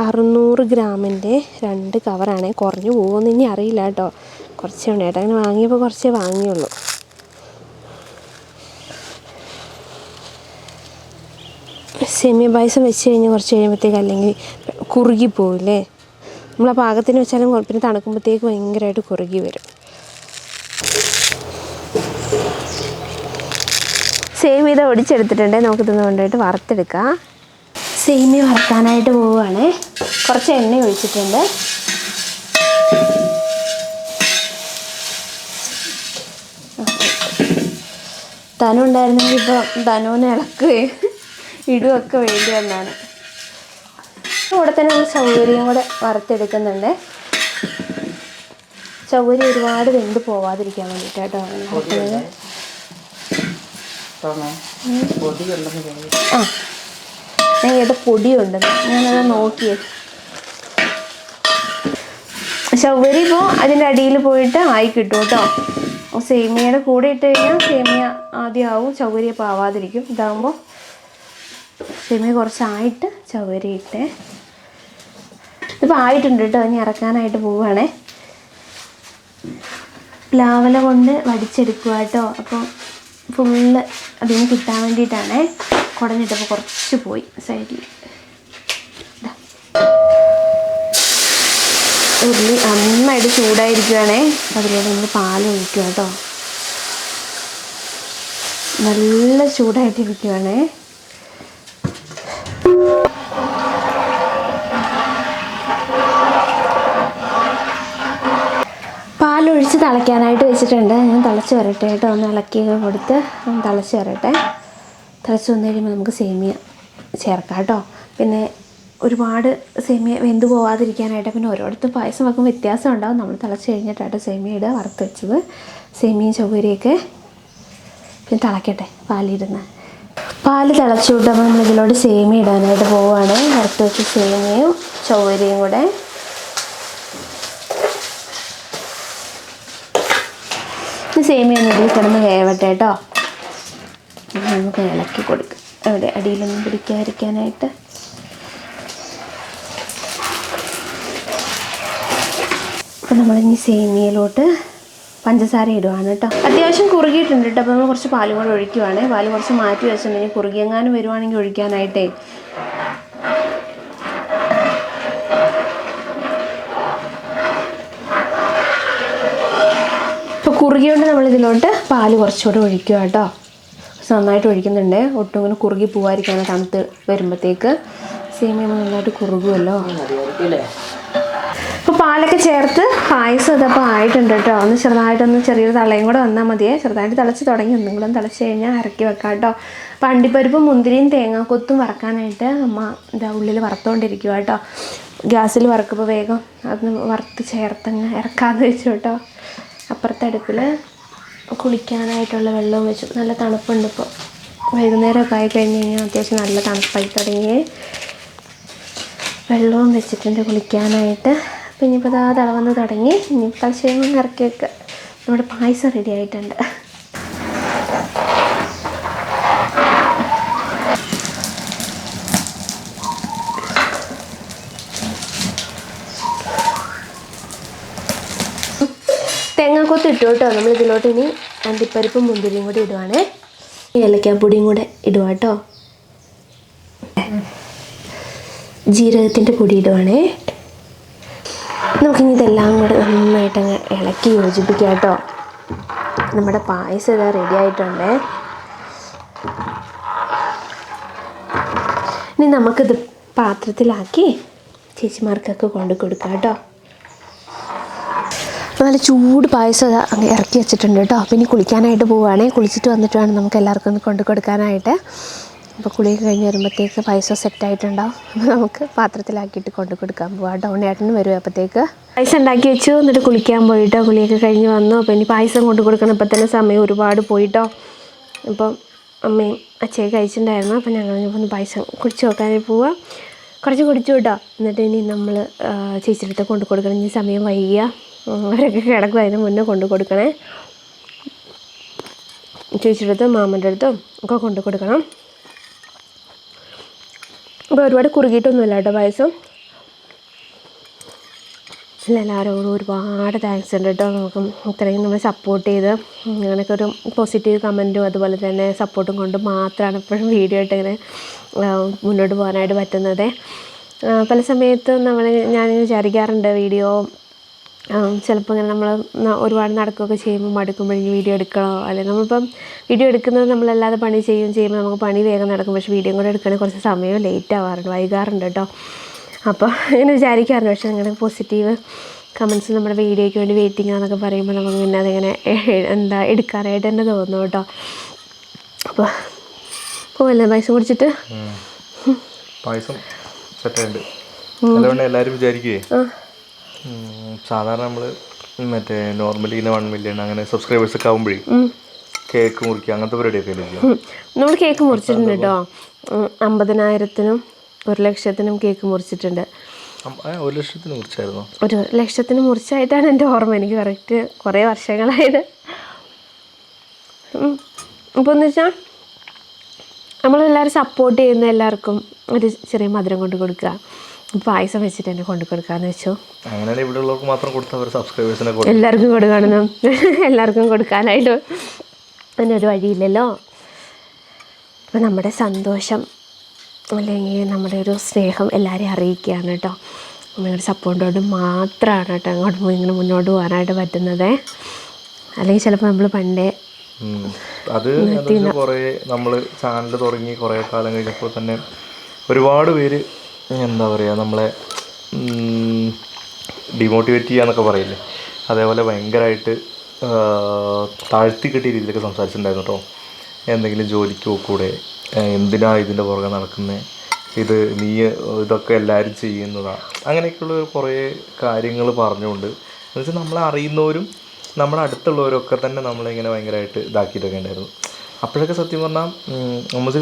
600 ഗ്രാമിൻ്റെ 2 കവറാണ്. കുറഞ്ഞു പോകുമെന്ന് ഇനി അറിയില്ല കേട്ടോ. കുറച്ചേ ഉണ്ട് കേട്ടോ. അങ്ങനെ വാങ്ങിയപ്പോൾ കുറച്ചേ വാങ്ങിയുള്ളൂ. സേമിയ പായസം വെച്ച് കഴിഞ്ഞാൽ കുറച്ച് കഴിയുമ്പോഴത്തേക്ക് അല്ലെങ്കിൽ കുറുകിപ്പോവില്ലേ. നമ്മൾ ആ പാകത്തിന് വെച്ചാലും കുഴപ്പമില്ല. തണുക്കുമ്പോഴത്തേക്ക് ഭയങ്കരമായിട്ട് കുറുകി വരും. സേമിയ ഇത് ഒടിച്ചെടുത്തിട്ടുണ്ട്. നമുക്കിതൊന്ന് കൊണ്ടുപോയിട്ട് വറുത്തെടുക്കാം. സേമിയ വറുക്കാനായിട്ട് പോവുകയാണ്. കുറച്ച് എണ്ണ ഒഴിച്ചിട്ടുണ്ട്. ധനു ഉണ്ടായിരുന്നെങ്കിൽ ഇപ്പോൾ ധനുവിനെ ഇളക്കുകയും ഇടുമൊക്കെ വേണ്ടി വന്നാണ്. കൂടെ തന്നെ നമ്മൾ ചൗവരിയും കൂടെ വറുത്തെടുക്കുന്നുണ്ട്. ചൗവരി ഒരുപാട് വെന്ത് പോവാതിരിക്കാൻ വേണ്ടിയിട്ടാട്ടോ വറുക്കുന്നത്. ആ, ഞാൻ ഏത് പൊടിയുണ്ടെന്ന് ഞാനത് നോക്കിയേ. ചൗവരി ഇപ്പോൾ അതിൻ്റെ അടിയിൽ പോയിട്ട് ആയി കിട്ടും കേട്ടോ. സേമിയയുടെ കൂടെ ഇട്ട് കഴിഞ്ഞാൽ സേമിയ ആദ്യം ആവും, ചൗവരി അപ്പോൾ ആവാതിരിക്കും. ഇതാകുമ്പോൾ സേമിയ കുറച്ചായിട്ട് ചവരി ഇട്ടേ. ഇതിപ്പോൾ ആയിട്ടുണ്ട് കേട്ടോ. ഇനി ഇറക്കാനായിട്ട് പോവുകയാണേ. പ്ലാവല കൊണ്ട് വടിച്ചെടുക്കുക കേട്ടോ. അപ്പോൾ ഫുള്ള് അതിന് കിട്ടാൻ വേണ്ടിയിട്ടാണേ. കുടഞ്ഞിട്ടപ്പോൾ കുറച്ച് പോയി സൈഡിൽ. ഉരുളി നന്നായിട്ട് ചൂടായിരിക്കുകയാണേ. അതിലൂടെ നമ്മൾ പാൽ ഒഴിക്കുക കേട്ടോ. നല്ല ചൂടായിട്ടിരിക്കുകയാണേ. പാലൊഴിച്ച് തിളയ്ക്കാനായിട്ട് വെച്ചിട്ടുണ്ട്. ഞാൻ തിളച്ച് വരട്ടെ കേട്ടോ. ഒന്ന് ഇളക്കി കൊടുത്ത് തിളച്ച് വരട്ടെ. തിളച്ച് വന്നു കഴിയുമ്പോൾ നമുക്ക് സേമിയ ചേർക്കാം കേട്ടോ. പിന്നെ ഒരുപാട് സേമിയ വെന്ത് പോവാതിരിക്കാനായിട്ട് പിന്നെ ഓരോരുത്തർ പായസം വെക്കുമ്പോൾ വ്യത്യാസം ഉണ്ടാകും. നമ്മൾ തിളച്ച് കഴിഞ്ഞിട്ടാട്ടോ സേമിയ ഇടുക. വറുത്ത് വെച്ചത് സേമിയയും ചൗവരിയൊക്കെ പിന്നെ തിളയ്ക്കട്ടെ പാലിരുന്ന്. പാല് തിളച്ചു വിട്ടപ്പോൾ നമ്മൾ ഇതിലോട്ട് സേമിയ ഇടാനായിട്ട് പോവുകയാണ്. വറുത്ത് വെച്ച് സേമിയയും ചൗവരിയും കൂടെ. സേമിയ ഒന്ന് ഇതിൽ കിടന്ന് വേവട്ടെ കേട്ടോ. നമുക്ക് ഇളക്കി കൊടുക്കാം. അവിടെ അടിയിലൊന്നും പിടിക്കാതിരിക്കാനായിട്ട്. അപ്പം നമ്മളിനി സേമിയയിലോട്ട് പഞ്ചസാര ഇടുവാണ് കേട്ടോ. അത്യാവശ്യം കുറുകിയിട്ടുണ്ട് കേട്ടോ. അപ്പോൾ നമ്മൾ കുറച്ച് പാലും കൂടെ ഒഴിക്കുവാണ്. പാല് കുറച്ച് മാറ്റി വെച്ചിട്ടുണ്ടെങ്കിൽ കുറുകിയെങ്ങാനും വരുവാണെങ്കിൽ ഒഴിക്കാനായിട്ടേ. ഇപ്പോൾ കുറുകിയോണ്ട് നമ്മളിതിലോട്ട് പാല് കുറച്ചുകൂടെ ഒഴിക്കുക കേട്ടോ. നന്നായിട്ട് ഒഴിക്കുന്നുണ്ട്. ഒട്ടും ഇങ്ങനെ കുറുകി പോവാതിരിക്കാണ്. തണുത്ത് വരുമ്പോഴത്തേക്ക് സേമിയ നന്നായിട്ട് കുറുകുമല്ലോ. ഇപ്പോൾ പാലൊക്കെ ചേർത്ത് പായസം ഇതപ്പോൾ ആയിട്ടുണ്ട് കേട്ടോ. ഒന്ന് ചെറുതായിട്ടൊന്ന് ചെറിയൊരു തളയും കൂടെ വന്നാൽ മതിയേ. ചെറുതായിട്ട് തിളച്ച് തുടങ്ങി. ഒന്നും കൂടെ തിളച്ച് കഴിഞ്ഞാൽ ഇറക്കി വെക്കാം കേട്ടോ. അപ്പോൾ അണ്ടിപ്പരിപ്പും മുന്തിരിയും തേങ്ങാക്കൊത്തും വറക്കാനായിട്ട് അമ്മ ഇതാ ഉള്ളിൽ വറുത്തുകൊണ്ടിരിക്കുക കേട്ടോ. ഗ്യാസിൽ വറക്കുമ്പോൾ വേഗം അതൊന്ന് വറുത്ത് ചേർത്തങ്ങ് ഇറക്കാമെന്ന് വെച്ചു കേട്ടോ. അപ്പുറത്തെ അടുപ്പിൽ കുളിക്കാനായിട്ടുള്ള വെള്ളവും വെച്ചു. നല്ല തണുപ്പുണ്ട് ഇപ്പോൾ. വൈകുന്നേരമൊക്കെ ആയി കഴിഞ്ഞ് കഴിഞ്ഞാൽ അത്യാവശ്യം നല്ല തണുപ്പായി തുടങ്ങി. വെള്ളവും വെച്ചിട്ടുണ്ട് കുളിക്കാനായിട്ട്. അപ്പോൾ ഇനിയിപ്പോൾ അതാ തിളവന്ന് തുടങ്ങി. ഇനിയിപ്പോൾ തലശ്ശേരി ഇറക്കി വെക്കുക. നമ്മുടെ പായസം റെഡി ആയിട്ടുണ്ട്. തേങ്ങാക്കൊത്ത് ഇട്ടു കേട്ടോ. നമ്മൾ ഇതിലോട്ട് ഇനി അണ്ടിപ്പരിപ്പും മുന്തിരിയും കൂടി ഇടുവാണേ. ഏലക്കാപ്പൊടിയും കൂടെ ഇടുക കേട്ടോ. ജീരകത്തിൻ്റെ പൊടി ഇടുവാണേ. നമുക്കിനി ഇതെല്ലാം കൂടെ നന്നായിട്ടങ്ങ് ഇളക്കി യോജിപ്പിക്കാം കേട്ടോ. നമ്മുടെ പായസം ഇതാ റെഡി ആയിട്ടുണ്ടേ. ഇനി നമുക്കിത് പാത്രത്തിലാക്കി ചേച്ചിമാർക്കൊക്കെ കൊണ്ട് കൊടുക്കാം കേട്ടോ. നല്ല ചൂട് പായസം അങ്ങ് ഇറക്കി വെച്ചിട്ടുണ്ട് കേട്ടോ. അപ്പോൾ ഇനി കുളിക്കാനായിട്ട് പോവുകയാണേ. കുളിച്ചിട്ട് വന്നിട്ട് വേണം നമുക്ക് എല്ലാവർക്കും ഒന്ന് കൊണ്ട് കൊടുക്കാനായിട്ട്. അപ്പോൾ കുളിയൊക്കെ കഴിഞ്ഞ് വരുമ്പോഴത്തേക്ക് പായസം സെറ്റായിട്ടുണ്ടാവും. അപ്പോൾ നമുക്ക് പാത്രത്തിലാക്കിയിട്ട് കൊണ്ട് കൊടുക്കാൻ പോവാം കേട്ടോ. ഉണ്ണേട്ടനും വരും അപ്പോഴത്തേക്ക്. പായസം ഉണ്ടാക്കി വെച്ചു. എന്നിട്ട് കുളിക്കാൻ പോയിട്ടോ. കുളിയൊക്കെ കഴിഞ്ഞ് വന്നു. അപ്പോൾ ഇനി പായസം കൊണ്ട് കൊടുക്കണം. ഇപ്പം തന്നെ സമയം ഒരുപാട് പോയിട്ടോ. അപ്പം അമ്മയും അച്ഛയും കഴിച്ചിട്ടുണ്ടായിരുന്നു. അപ്പോൾ ഞങ്ങൾ ഒന്ന് പായസം കുടിച്ച് നോക്കാനായി പോവാം. കുറച്ച് കുടിച്ചു കേട്ടോ. എന്നിട്ട് ഇനി നമ്മൾ ചേച്ചിയുടെ അടുത്ത് കൊണ്ട് കൊടുക്കണം. ഇനി സമയം വൈകിയ അവരൊക്കെ കിടക്കും. അതിന് മുന്നേ കൊണ്ട് കൊടുക്കണേ. ചേച്ചിയുടെ അടുത്തും മാമൻ്റെ അടുത്തും ഒക്കെ കൊണ്ട് കൊടുക്കണം. അപ്പോൾ ഒരുപാട് കുറുകിയിട്ടൊന്നുമില്ല കേട്ടോ പായസം. എല്ലാവരോടും ഒരുപാട് താങ്ക്സ് ഉണ്ട് കേട്ടോ. നമുക്ക് ഇത്രയും നമ്മൾ സപ്പോർട്ട് ചെയ്ത് അങ്ങനെയൊക്കെ ഒരു പോസിറ്റീവ് കമൻറ്റും അതുപോലെ തന്നെ സപ്പോർട്ടും കൊണ്ട് മാത്രമാണ് ഇപ്പോഴും വീഡിയോ ആയിട്ട് ഇങ്ങനെ മുന്നോട്ട് പോകാനായിട്ട് പറ്റുന്നത്. പല സമയത്തും ഞാനിങ്ങനെ വിചാരിക്കാറുണ്ട് വീഡിയോ ചിലപ്പോൾ ഇങ്ങനെ നമ്മൾ ഒരുപാട് നടക്കുകയൊക്കെ ചെയ്യുമ്പോൾ മടുക്കുമ്പോഴേക്കും വീഡിയോ എടുക്കണോ, അല്ലെങ്കിൽ നമ്മളിപ്പം വീഡിയോ എടുക്കുന്നത് നമ്മളല്ലാതെ പണി ചെയ്യുമ്പോൾ നമുക്ക് പണി വേഗം നടക്കും. പക്ഷേ വീഡിയോ കൂടെ എടുക്കണമെങ്കിൽ കുറച്ച് സമയം ലേറ്റ് ആവാറുണ്ട്, വൈകാറുണ്ട് കേട്ടോ. അപ്പോൾ ഇങ്ങനെ വിചാരിക്കാറുണ്ട്. പക്ഷേ അങ്ങനെ പോസിറ്റീവ് കമൻസ് നമ്മുടെ വീഡിയോയ്ക്ക് വേണ്ടി വെയിറ്റിംഗ് ആണെന്നൊക്കെ പറയുമ്പോൾ നമുക്ക് പിന്നെ അതിങ്ങനെ എടുക്കാനായിട്ട് തന്നെ തോന്നുന്നു കേട്ടോ. അപ്പോൾ പോവല്ലേ പായസം കുടിച്ചിട്ട്? പായസം സെറ്റായിട്ടുണ്ട്. അതുകൊണ്ട് എല്ലാവരും വിചാരിക്കുവേ സാധാരണ നമ്മൾ മറ്റേ നോർമലി ഇങ്ങനെ 1 മില്യൺ അങ്ങനെ സബ്സ്ക്രൈബേഴ്സ് ഒക്കെ ആകുമ്പോഴേ കേക്ക് മുറിക്കുക അങ്ങനത്തെ പരിപാടിയൊക്കെ അല്ലേ? നമ്മൾ കേക്ക് മുറിച്ചിട്ടുണ്ട് കേട്ടോ. 50,000-നും 1,00,000-നും കേക്ക് മുറിച്ചിട്ടുണ്ട്. 1,00,000-ന് മുറിച്ചായിരുന്നോ? 1,00,000-ന് മുറിച്ചായിട്ടാണ് എൻ്റെ ഓർമ്മ. എനിക്ക് കറക്റ്റ് കുറേ വർഷങ്ങളായത്. അപ്പോൾ എന്ന് വെച്ചാൽ നമ്മളെല്ലാവരും സപ്പോർട്ട് ചെയ്യുന്ന എല്ലാവർക്കും ഒരു ചെറിയ മധുരം കൊണ്ട് കൊടുക്കുക, പായസം വെച്ചിട്ട് തന്നെ കൊണ്ട് കൊടുക്കാമെന്ന് വെച്ചു. അങ്ങനെ ഇവിടെ ഉള്ളവർക്ക് മാത്രം കൊടുത്താൽ സബ്സ്ക്രൈബേഴ്സിനെ എല്ലാവർക്കും കൊടുക്കണം. എല്ലാവർക്കും കൊടുക്കാനായിട്ട് അതിനൊരു വഴിയില്ലല്ലോ. അപ്പോൾ നമ്മുടെ സന്തോഷം അല്ലെങ്കിൽ നമ്മുടെ ഒരു സ്നേഹം എല്ലാവരെയും അറിയിക്കുകയാണ് കേട്ടോ. നിങ്ങളുടെ സപ്പോർട്ട് കൊണ്ട് മാത്രമാണ് കേട്ടോ അങ്ങോട്ട് പോയി ഇങ്ങനെ മുന്നോട്ട് പോകാനായിട്ട് പറ്റുന്നത്. അല്ലെങ്കിൽ ചിലപ്പോൾ നമ്മൾ പണ്ടേ അത് കുറേ നമ്മൾ ചാനൽ തുടങ്ങി കുറേ കാലം കഴിഞ്ഞപ്പോൾ തന്നെ ഒരുപാട് പേര് എന്താ പറയുക നമ്മളെ ഡിമോട്ടിവേറ്റ് ചെയ്യാന്നൊക്കെ പറയില്ലേ, അതേപോലെ ഭയങ്കരമായിട്ട് താഴ്ത്തി കെട്ടിയ രീതിയിലൊക്കെ സംസാരിച്ചിട്ടുണ്ടായിരുന്നു കേട്ടോ. എന്തെങ്കിലും ജോലിക്ക് പോക്കൂടെ, എന്തിനാ ഇതിൻ്റെ പുറകെ നടക്കുന്നത്, ഇത് നീ ഇതൊക്കെ എല്ലാവരും ചെയ്യുന്നതാണ്, അങ്ങനെയൊക്കെയുള്ള കുറേ കാര്യങ്ങൾ പറഞ്ഞുകൊണ്ട് എന്നുവെച്ചാൽ നമ്മളെ അറിയുന്നവരും നമ്മളെ അടുത്തുള്ളവരൊക്കെ തന്നെ നമ്മളിങ്ങനെ ഭയങ്കരമായിട്ട് ഇതാക്കിയിട്ടൊക്കെ ഉണ്ടായിരുന്നു. അപ്പോഴൊക്കെ സത്യം പറഞ്ഞാൽ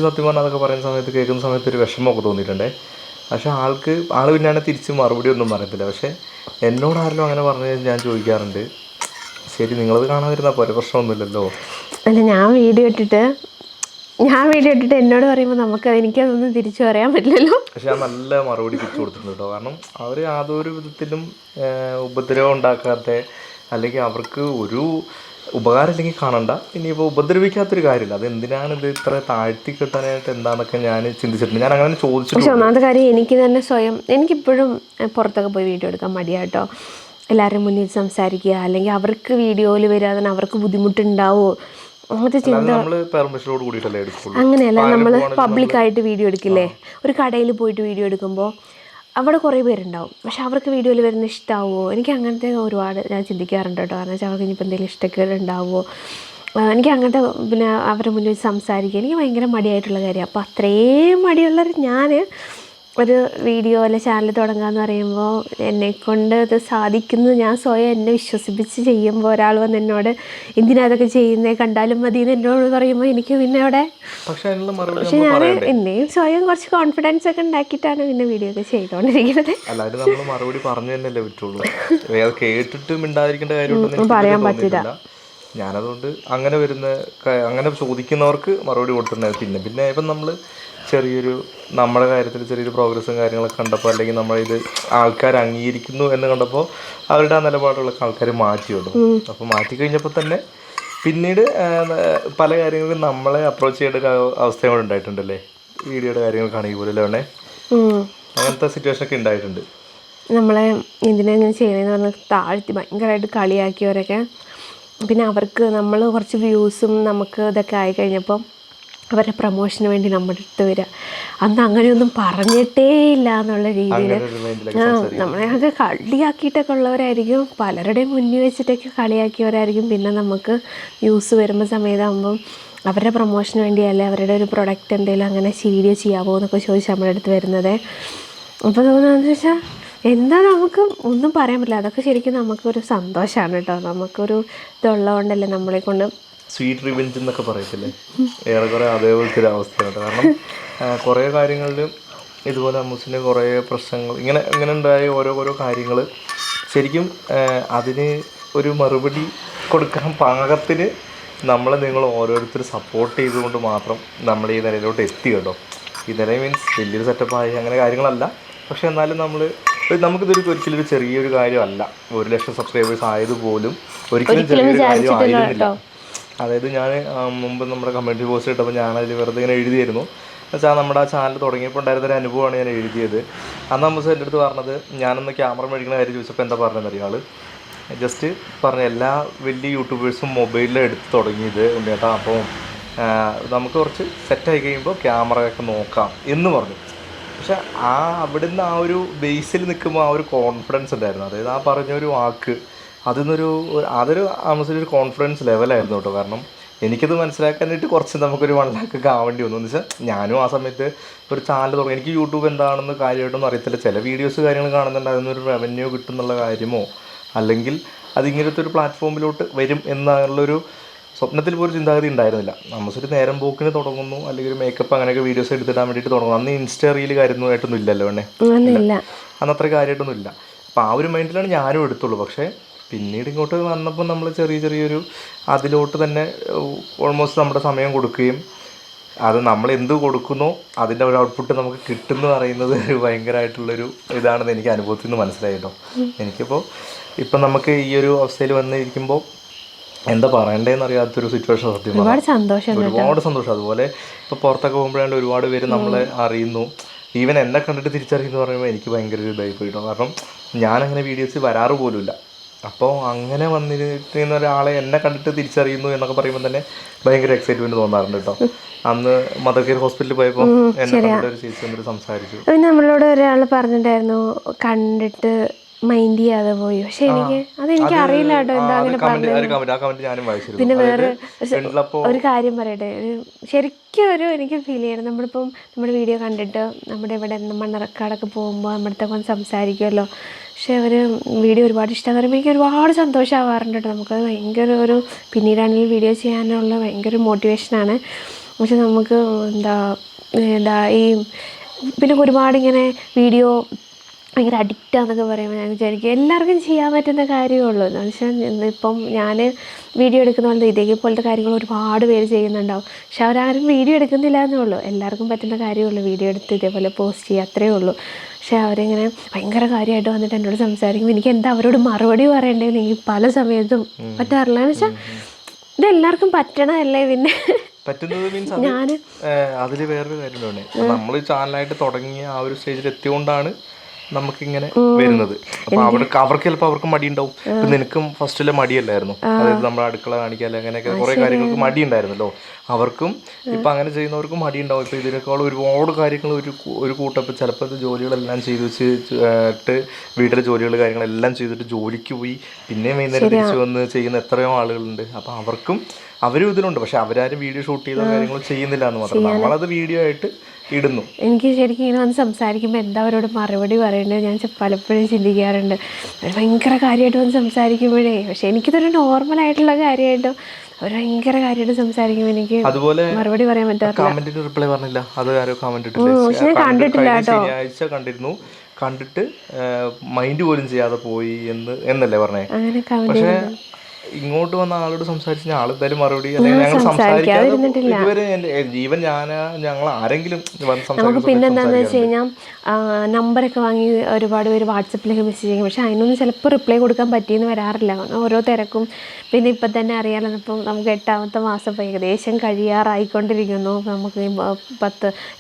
സത്യം പറഞ്ഞാൽ അതൊക്കെ പറയുന്ന സമയത്ത് കേൾക്കുന്ന സമയത്ത് ഒരു വിഷമമൊക്കെ തോന്നിയിട്ടുണ്ടേ. പക്ഷേ ആൾ പിന്നെയാണ് തിരിച്ച് മറുപടി ഒന്നും പറയത്തില്ല. പക്ഷേ എന്നോട് ആരെങ്കിലും അങ്ങനെ പറഞ്ഞത് ഞാൻ ചോദിക്കാറുണ്ട്, ശരി നിങ്ങളത് കാണാതിരുന്നാൽ പോലെ പ്രശ്നമൊന്നുമില്ലല്ലോ. അല്ല ഞാൻ വീഡിയോ ഇട്ടിട്ട് എന്നോട് പറയുമ്പോൾ എനിക്കതൊന്നും തിരിച്ചു പറയാൻ പറ്റില്ലല്ലോ. പക്ഷെ ഞാൻ നല്ല മറുപടി തിരിച്ചു കൊടുത്തിട്ടുണ്ട് കേട്ടോ. കാരണം അവർ യാതൊരു വിധത്തിലും ഉപദ്രവം ഉണ്ടാക്കാത്ത, അല്ലെങ്കിൽ അവർക്ക് ഒരു ഉപകാരം ഇല്ലെങ്കിൽ കാണണ്ട, ഇനിയിപ്പോൾ ഉപദ്രവിക്കാത്തൊരു കാര്യമില്ല. അത് എന്തിനാണ് ഇത് ഇത്ര താഴ്ത്തി കിട്ടാനായിട്ട് എന്താണെന്നൊക്കെ ഞാൻ ചിന്തിച്ചിട്ടുണ്ട്. ഞാൻ അങ്ങനെ ചോദിച്ചിട്ടുണ്ട്. പക്ഷെ ഒന്നാമത്തെ കാര്യം എനിക്ക് തന്നെ എനിക്കിപ്പോഴും പുറത്തൊക്കെ പോയി വീഡിയോ എടുക്കാൻ മടിയാട്ടോ. എല്ലാവരും മുന്നിൽ സംസാരിക്കുക, അല്ലെങ്കിൽ അവർക്ക് വീഡിയോയിൽ വരാതെ അവർക്ക് ബുദ്ധിമുട്ടുണ്ടാവുമോ അങ്ങനത്തെ ചിന്ത. അങ്ങനെയല്ല, നമ്മൾ പബ്ലിക്കായിട്ട് വീഡിയോ എടുക്കില്ലേ, ഒരു കടയിൽ പോയിട്ട് വീഡിയോ എടുക്കുമ്പോൾ അവിടെ കുറേ പേരുണ്ടാവും. പക്ഷെ അവർക്ക് വീഡിയോയിൽ വരുന്ന ഇഷ്ടമാവുമോ, എനിക്ക് അങ്ങനത്തെ ഒരുപാട് ഞാൻ ചിന്തിക്കാറുണ്ട് കേട്ടോ. കാരണം വെച്ചാൽ അവർക്ക് ഇനിയിപ്പോൾ എന്തെങ്കിലും ഇഷ്ടക്കേട് ഉണ്ടാവുമോ, എനിക്ക് അങ്ങനത്തെ പിന്നെ അവരുടെ മുന്നിൽ സംസാരിക്കുക എനിക്ക് ഭയങ്കര മടിയായിട്ടുള്ള കാര്യമാണ്. അപ്പോൾ അത്രയും മടിയുള്ളൊരു ഞാൻ ഒരു വീഡിയോ അല്ലെ ചാനൽ തുടങ്ങുകയെന്ന് പറയുമ്പോൾ എന്നെക്കൊണ്ട് അത് സാധിക്കുന്നത് ഞാൻ സ്വയം എന്നെ വിശ്വസിപ്പിച്ച് ചെയ്യുമ്പോൾ ഒരാൾ വന്ന് എന്നോട് എന്തിനാ അതൊക്കെ ചെയ്യുന്നത്, കണ്ടാലും മതി എന്ന് എന്നോട് പറയുമ്പോൾ എനിക്ക് പിന്നെ അവിടെ പക്ഷെ ഞാൻ എന്നെയും സ്വയം കുറച്ച് കോൺഫിഡൻസ് ഒക്കെ ഉണ്ടാക്കിയിട്ടാണ് പിന്നെ വീഡിയോ ഒക്കെ ചെയ്തുകൊണ്ടിരിക്കുന്നത്. പറയാൻ പറ്റില്ല. ഞാനതുകൊണ്ട് അങ്ങനെ അങ്ങനെ ചോദിക്കുന്നവർക്ക് മറുപടി കൊടുത്തിട്ടുണ്ടായിരുന്നു. പിന്നെ പിന്നെ ഇപ്പം നമ്മൾ നമ്മുടെ കാര്യത്തിൽ ചെറിയൊരു പ്രോഗ്രസ്സും കാര്യങ്ങളൊക്കെ കണ്ടപ്പോൾ, അല്ലെങ്കിൽ നമ്മളിത് ആൾക്കാർ അംഗീകരിക്കുന്നു എന്ന് കണ്ടപ്പോൾ അവരുടെ ആ നിലപാടുകളൊക്കെ ആൾക്കാർ മാറ്റിയുള്ളൂ. അപ്പോൾ മാറ്റി കഴിഞ്ഞപ്പോൾ തന്നെ പിന്നീട് പല കാര്യങ്ങൾക്കും നമ്മളെ അപ്രോച്ച് ചെയ്യേണ്ട ഒരു അവസ്ഥ ഉണ്ടായിട്ടുണ്ടല്ലേ, വീഡിയോയുടെ കാര്യങ്ങൾ കാണിക്കുക പോലെ വേണേ, അങ്ങനത്തെ സിറ്റുവേഷൻ ഒക്കെ ഉണ്ടായിട്ടുണ്ട്. നമ്മളെ ഇതിനെങ്ങനെ ചെയ്യണമെന്ന് പറഞ്ഞാൽ താഴ്ത്തി ഭയങ്കരമായിട്ട് കളിയാക്കിയവരൊക്കെ, പിന്നെ അവർക്ക് നമ്മൾ കുറച്ച് വ്യൂസും നമുക്ക് ഇതൊക്കെ ആയി കഴിഞ്ഞപ്പോൾ അവരുടെ പ്രൊമോഷന് വേണ്ടി നമ്മുടെ അടുത്ത് വരിക. അന്ന് അങ്ങനെയൊന്നും പറഞ്ഞിട്ടേ ഇല്ല എന്നുള്ള രീതിയിൽ നമ്മളെയൊക്കെ കളിയാക്കിയിട്ടൊക്കെ ഉള്ളവരായിരിക്കും, പലരുടെയും മുന്നിൽ വെച്ചിട്ടൊക്കെ കളിയാക്കിയവരായിരിക്കും. പിന്നെ നമുക്ക് വ്യൂസ് വരുമ്പോൾ സമയത്താകുമ്പം അവരുടെ പ്രൊമോഷന് വേണ്ടിയല്ലേ, അവരുടെ ഒരു പ്രൊഡക്റ്റ് എന്തെങ്കിലും അങ്ങനെ വീഡിയോ ചെയ്യാമോ എന്നൊക്കെ ചോദിച്ച് നമ്മുടെ അടുത്ത് വരുന്നത്. അപ്പോൾ തോന്നുന്നതെന്ന് വെച്ചാൽ എന്താ നമുക്ക് ഒന്നും പറയാൻ പറ്റില്ല. അതൊക്കെ ശരിക്കും നമുക്കൊരു സന്തോഷമാണ് കേട്ടോ. നമുക്കൊരു ഇതുള്ളതുകൊണ്ടല്ലേ നമ്മളെ കൊണ്ട് സ്വീറ്റ് റിവെഞ്ച് എന്നൊക്കെ പറയത്തില്ലേ, ഏറെക്കുറെ അതേപോലത്തെ ഒരു അവസ്ഥയാണ്. കാരണം കുറേ കാര്യങ്ങളിൽ ഇതുപോലെ അമ്മൂസിന് കുറേ പ്രശ്നങ്ങൾ ഇങ്ങനെ ഉണ്ടായ ഓരോ കാര്യങ്ങൾ ശരിക്കും അതിന് ഒരു മറുപടി കൊടുക്കാൻ പാകത്തിന് നിങ്ങൾ ഓരോരുത്തർ സപ്പോർട്ട് ചെയ്തുകൊണ്ട് മാത്രം നമ്മൾ ഈ നിലയിലോട്ട് എത്തി കേട്ടോ. ഈ നില മീൻസ് വലിയൊരു സെറ്റപ്പായി അങ്ങനെ കാര്യങ്ങളല്ല, പക്ഷെ എന്നാലും നമുക്കിതൊരു ഒരിക്കലും ഒരു ചെറിയൊരു കാര്യമല്ല. 1,00,000 സബ്സ്ക്രൈബേഴ്സ് ആയതുപോലും ഒരിക്കലും ചെറിയൊരു കാര്യമായിരുന്നില്ല. അതായത് ഞാൻ മുമ്പ് നമ്മുടെ കമ്മ്യൂണിറ്റി പോസ്റ്റ് ഇട്ടപ്പോൾ ഞാനതിൽ വെറുതെ ഇങ്ങനെ എഴുതിയായിരുന്നു. എന്നുവെച്ചാൽ നമ്മുടെ ആ ചാനൽ തുടങ്ങിയപ്പോൾ ഉണ്ടായിരുന്നൊരു അനുഭവമാണ് ഞാൻ എഴുതിയത്. അന്ന് അമ്മൂസ് എൻ്റെ അടുത്ത് പറഞ്ഞത്, ഞാനൊന്ന് ക്യാമറ മേടിക്കുന്ന കാര്യം ചോദിച്ചപ്പോൾ എന്താ പറഞ്ഞതെന്നറിയാം ആൾ, ജസ്റ്റ് പറഞ്ഞ എല്ലാ വലിയ യൂട്യൂബേഴ്സും മൊബൈലിൽ എടുത്ത് തുടങ്ങിയത് ഉണ്ടേട്ടാ, അപ്പോൾ നമുക്ക് കുറച്ച് സെറ്റായി കഴിയുമ്പോൾ ക്യാമറയൊക്കെ നോക്കാം എന്ന് പറഞ്ഞു. പക്ഷെ അവിടുന്ന് ആ ഒരു ബേസിൽ നിൽക്കുമ്പോൾ ആ ഒരു കോൺഫിഡൻസ് ഉണ്ടായിരുന്നു. അതായത് ആ പറഞ്ഞൊരു വാക്ക് അതൊരു ആമസൊരു കോൺഫിഡൻസ് ലെവലായിരുന്നു കേട്ടോ. കാരണം എനിക്കത് മനസ്സിലാക്കാനായിട്ട് കുറച്ച് നമുക്കൊരു 1 lakh ആവേണ്ടി വന്നു. എന്ന് വെച്ചാൽ ഞാനും ആ സമയത്ത് ഒരു ചാനൽ തുടങ്ങി, എനിക്ക് യൂട്യൂബ് എന്താണെന്ന് കാര്യമായിട്ടൊന്നും അറിയത്തില്ല. ചില വീഡിയോസ് കാര്യങ്ങൾ കാണുന്നുണ്ട്, അതിനൊരു റവന്യൂ കിട്ടുന്നുള്ള കാര്യമോ അല്ലെങ്കിൽ അതിങ്ങനത്തെ ഒരു പ്ലാറ്റ്ഫോമിലോട്ട് വരും എന്നുള്ളൊരു സ്വപ്നത്തിൽ പോലും ചിന്താഗതി ഉണ്ടായിരുന്നില്ല. നമുക്കൊരു നേരം പോക്കിന് തുടങ്ങുന്നു, അല്ലെങ്കിൽ ഒരു മേക്കപ്പ് അങ്ങനെയൊക്കെ വീഡിയോസ് എടുത്തിടാൻ വേണ്ടിയിട്ട് തുടങ്ങുന്നു. അന്ന് ഇൻസ്റ്റാ റീൽ കാര്യമായിട്ടൊന്നും ഇല്ലല്ലോ വേണേ, അന്ന് അത്ര കാര്യമായിട്ടൊന്നും ഇല്ല. അപ്പോൾ ആ ഒരു മൈൻഡിലാണ് ഞാനും എടുത്തുള്ളൂ. പക്ഷേ പിന്നീട് ഇങ്ങോട്ട് വന്നപ്പോൾ നമ്മൾ ചെറിയൊരു അതിലോട്ട് തന്നെ ഓൾമോസ്റ്റ് നമ്മുടെ സമയം കൊടുക്കുകയും അത് നമ്മൾ എന്ത് കൊടുക്കുന്നോ അതിൻ്റെ ഒരു ഔട്ട്പുട്ട് നമുക്ക് കിട്ടുമെന്ന് പറയുന്നത് ഒരു ഭയങ്കരമായിട്ടുള്ളൊരു ഇതാണെന്ന് എനിക്ക് അനുഭവത്തിൽ നിന്ന് മനസ്സിലായി കേട്ടോ. എനിക്കിപ്പോൾ ഇപ്പം നമുക്ക് ഈ ഒരു അവസ്ഥയിൽ വന്നിരിക്കുമ്പോൾ എന്താ പറയണ്ടേന്ന് അറിയാത്തൊരു സിറ്റുവേഷൻ. സത്യം ഒരുപാട് സന്തോഷം. അതുപോലെ ഇപ്പോൾ പുറത്തൊക്കെ പോകുമ്പോഴാണ്ട് ഒരുപാട് പേര് നമ്മളെ അറിയുന്നു, ഈവൻ എന്നെ കണ്ടിട്ട് തിരിച്ചറിയുന്നു പറയുമ്പോൾ എനിക്ക് ഭയങ്കര ഒരു ഇതായി പോയിട്ടോ. കാരണം ഞാനങ്ങനെ വീഡിയോസ് വരാറ് പോലുമില്ല. അപ്പോൾ അങ്ങനെ വന്നിരിക്കുന്ന ഒരാളെ എന്നെ കണ്ടിട്ട് തിരിച്ചറിയുന്നു എന്നൊക്കെ പറയുമ്പോൾ തന്നെ ഭയങ്കര എക്സൈറ്റ്മെൻറ്റ് തോന്നാറുണ്ട് കേട്ടോ. അന്ന് മദർ കെയർ ഹോസ്പിറ്റലിൽ പോയപ്പോൾ എന്നെ കണ്ടിട്ട് ഒരു ചേച്ചി വന്നിട്ട് സംസാരിച്ചു. നമ്മളോട് ഒരാൾ പറഞ്ഞിട്ടുണ്ടായിരുന്നു കണ്ടിട്ട് മൈൻഡ് ചെയ്യാതെ പോയി. പക്ഷെ അതെനിക്ക് അറിയില്ല കേട്ടോ എന്താ അങ്ങനെ പറഞ്ഞത്. പിന്നെ വേറെ ഒരു കാര്യം പറയട്ടെ, ശരിക്കും എനിക്ക് ഫീൽ ചെയ്യണം. നമ്മളിപ്പം നമ്മുടെ വീഡിയോ കണ്ടിട്ട് ഇവിടെ മണ്ണറക്കാടൊക്കെ പോകുമ്പോൾ നമ്മുടെ അടുത്തൊക്കെ ഒന്ന് സംസാരിക്കുമല്ലോ. പക്ഷെ അവർ വീഡിയോ ഒരുപാട് ഇഷ്ടം പറയുമ്പോൾ എനിക്ക് ഒരുപാട് സന്തോഷമാവാറുണ്ട് കേട്ടോ. നമുക്കത് ഭയങ്കര ഒരു പിന്നീടാണെങ്കിലും വീഡിയോ ചെയ്യാനുള്ള ഭയങ്കര മോട്ടിവേഷനാണ്. പക്ഷെ നമുക്ക് ഈ പിന്നെ ഒരുപാട് ഇങ്ങനെ വീഡിയോ ഭയങ്കര അഡിക്റ്റാന്നൊക്കെ പറയുമ്പോൾ ഞാൻ വിചാരിക്കും എല്ലാവർക്കും ചെയ്യാൻ പറ്റുന്ന കാര്യമുള്ളൂ. എന്ന് വെച്ചാൽ ഇപ്പം ഞാൻ വീഡിയോ എടുക്കുന്ന പോലത്തെ ഇതേപോലത്തെ കാര്യങ്ങൾ ഒരുപാട് പേര് ചെയ്യുന്നുണ്ടാവും. പക്ഷെ അവരാരും വീഡിയോ എടുക്കുന്നില്ല എന്നേ ഉള്ളൂ. എല്ലാവർക്കും പറ്റുന്ന കാര്യമുള്ളൂ, വീഡിയോ എടുത്ത് ഇതേപോലെ പോസ്റ്റ് ചെയ്യുക, അത്രയേ ഉള്ളൂ. പക്ഷെ അവരിങ്ങനെ ഭയങ്കര കാര്യമായിട്ട് വന്നിട്ട് എന്നോട് സംസാരിക്കുമ്പോൾ എനിക്ക് എന്താ അവരോട് മറുപടി പറയേണ്ടതെന്ന് എനിക്ക് പല സമയത്തും പറ്റാറില്ല. എന്ന് വെച്ചാൽ ഇതെല്ലാവർക്കും പറ്റണമല്ലേ. പിന്നെ പറ്റുന്നത് മീൻസ് ഞാൻ അതിൽ വേറൊരു കാര്യമുണ്ട്. നമ്മൾ ചാനലായിട്ട് തുടങ്ങിയ ആ ഒരു സ്റ്റേജിൽ എത്തിയോണ്ടാണ് നമുക്കിങ്ങനെ വരുന്നത്. അപ്പൊ അവർക്ക് ചിലപ്പോൾ അവർക്ക് മടിയുണ്ടാവും. ഇപ്പൊ നിനക്കും ഫസ്റ്റിലെ മടിയല്ലായിരുന്നു, അതായത് നമ്മുടെ അടുക്കള കാണിക്കാല്ലേ അങ്ങനെയൊക്കെ കുറെ കാര്യങ്ങൾക്ക് മടി ഉണ്ടായിരുന്നല്ലോ. അവർക്കും ഇപ്പൊ അങ്ങനെ ചെയ്യുന്നവർക്കും മടി ഉണ്ടാവും. ഇപ്പൊ ഇതിനേക്കാൾ ഒരുപാട് കാര്യങ്ങൾ ഒരു കൂട്ടം ചിലപ്പോൾ ജോലികളെല്ലാം ചെയ്ത് വെച്ചിട്ട് വീട്ടിലെ ജോലികൾ കാര്യങ്ങളെല്ലാം ചെയ്തിട്ട് ജോലിക്ക് പോയി പിന്നെയും വൈകുന്നേരം തിരിച്ചു വന്ന് ചെയ്യുന്ന എത്രയോ ആളുകളുണ്ട്. അപ്പൊ അവരും ഇതിലുണ്ട്. പക്ഷെ അവരാരും വീഡിയോ ഷൂട്ട് ചെയ്ത കാര്യങ്ങൾ ചെയ്യുന്നില്ല എന്ന് മാത്രം. നമ്മളത് വീഡിയോ ആയിട്ട് ഇടുന്നു. എനിക്ക് ശരിക്കും ഇങ്ങനെ വന്ന് സംസാരിക്കുമ്പോൾ എന്താ അവരോട് മറുപടി പറയേണ്ടത് ഞാൻ പലപ്പോഴും ചിന്തിക്കാറുണ്ട്. ഭയങ്കര കാര്യമായിട്ട് വന്ന് സംസാരിക്കുമ്പോഴേ, പക്ഷെ എനിക്കിതൊരു നോർമലായിട്ടുള്ള കാര്യമായിട്ടും അവർ ഭയങ്കര കാര്യമായിട്ട് സംസാരിക്കുമ്പോൾ എനിക്ക് അതുപോലെ മറുപടി പറയാൻ പറ്റാറില്ല. റിപ്ലൈ പറഞ്ഞില്ല, അത് ആരോ കമന്റ് കണ്ടിട്ടില്ല കേട്ടോ. ശനിയാഴ്ച കണ്ടിരുന്നു, കണ്ടിട്ട് മൈൻഡ് പോലും ചെയ്യാതെ പോയി എന്നല്ലേ പറഞ്ഞേ. പക്ഷെ ഇങ്ങോട്ട് വന്ന ആളോട് സംസാരിച്ച് ആൾ എന്തായാലും മറുപടി അല്ലെങ്കിൽ ഞങ്ങൾ സംസാരിക്കാതെ ഇതുവരെ ജീവൻ ഞങ്ങൾ ആരെങ്കിലും നമുക്ക് പിന്നെ എന്താണെന്ന് വെച്ച് കഴിഞ്ഞാൽ നമ്പറൊക്കെ വാങ്ങി ഒരുപാട് പേര് വാട്സപ്പിലൊക്കെ മെസ്സേജ് ചെയ്യും. പക്ഷേ അതിനൊന്നും ചിലപ്പോൾ റിപ്ലൈ കൊടുക്കാൻ പറ്റിയെന്ന് വരാറില്ല. ഓരോ തിരക്കും. പിന്നെ ഇപ്പം തന്നെ അറിയാമല്ലോ, ഇപ്പം നമുക്ക് 8ാമത്തെ മാസം ഇപ്പോൾ ഏകദേശം കഴിയാറായിക്കൊണ്ടിരിക്കുന്നു. നമുക്ക്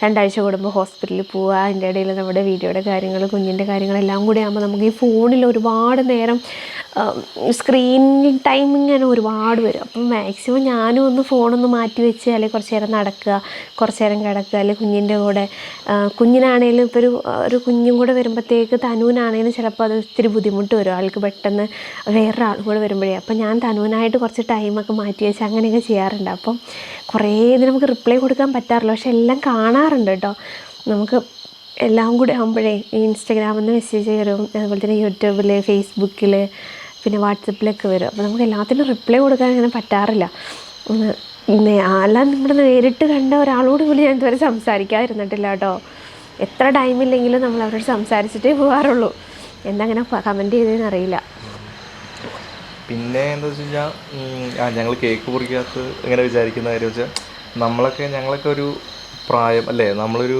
2 ആഴ്ച കൂടുമ്പോൾ ഹോസ്പിറ്റലിൽ പോവുക, അതിൻ്റെ ഇടയിൽ നമ്മുടെ വീഡിയോയുടെ കാര്യങ്ങൾ, കുഞ്ഞിൻ്റെ കാര്യങ്ങളെല്ലാം കൂടി ആകുമ്പോൾ നമുക്ക് ഈ ഫോണിൽ ഒരുപാട് നേരം സ്ക്രീനിങ് ടൈം ഇങ്ങനെ ഒരുപാട് വരും. അപ്പം മാക്സിമം ഞാനും ഒന്ന് ഫോണൊന്ന് മാറ്റി വെച്ച് അല്ലെങ്കിൽ കുറച്ച് നേരം നടക്കുക, കുറച്ച് നേരം കിടക്കുക, അല്ലെങ്കിൽ കുഞ്ഞിൻ്റെ കൂടെ കുഞ്ഞിനാണേലും ഇപ്പോൾ ഒരു കുഞ്ഞും കൂടെ വരുമ്പോഴത്തേക്ക് തനുവിനാണേലും ചിലപ്പോൾ അത് ഇത്തിരി ബുദ്ധിമുട്ട് വരും. ആൾക്ക് പെട്ടെന്ന് വേറൊരാളും കൂടെ വരുമ്പോഴേ. അപ്പം ഞാൻ തനുവിനായിട്ട് കുറച്ച് ടൈമൊക്കെ മാറ്റി വെച്ച് അങ്ങനെയൊക്കെ ചെയ്യാറുണ്ട്. അപ്പം കുറേ ഇത് നമുക്ക് റിപ്ലൈ കൊടുക്കാൻ പറ്റാറില്ല, പക്ഷെ എല്ലാം കാണാറുണ്ട് കേട്ടോ. നമുക്ക് എല്ലാം കൂടി ആകുമ്പോഴേ ഇൻസ്റ്റഗ്രാമിൽ നിന്ന് മെസ്സേജ് വരും, അതുപോലെ തന്നെ യൂട്യൂബിൽ, ഫേസ്ബുക്കിൽ, പിന്നെ വാട്സപ്പിലൊക്കെ വരും. അപ്പോൾ നമുക്ക് എല്ലാത്തിനും റിപ്ലൈ കൊടുക്കാൻ അങ്ങനെ പറ്റാറില്ല. അല്ലാതെ നമ്മുടെ നേരിട്ട് കണ്ട ഒരാളോട് പോലും ഞാൻ ഇതുവരെ സംസാരിക്കാതിരുന്നിട്ടില്ല കേട്ടോ. എത്ര ടൈമില്ലെങ്കിലും നമ്മൾ അവരോട് സംസാരിച്ചിട്ടേ പോകാറുള്ളൂ. എന്താ അങ്ങനെ കമൻറ്റ് ചെയ്തതെന്ന് അറിയില്ല. പിന്നെ എന്താ വെച്ച് കഴിഞ്ഞാൽ ഞങ്ങൾ കേക്ക് മുറിക്കകത്ത് ഇങ്ങനെ വിചാരിക്കുന്ന കാര്യം വെച്ചാൽ ഞങ്ങളൊക്കെ ഒരു പ്രായം അല്ലേ, നമ്മളൊരു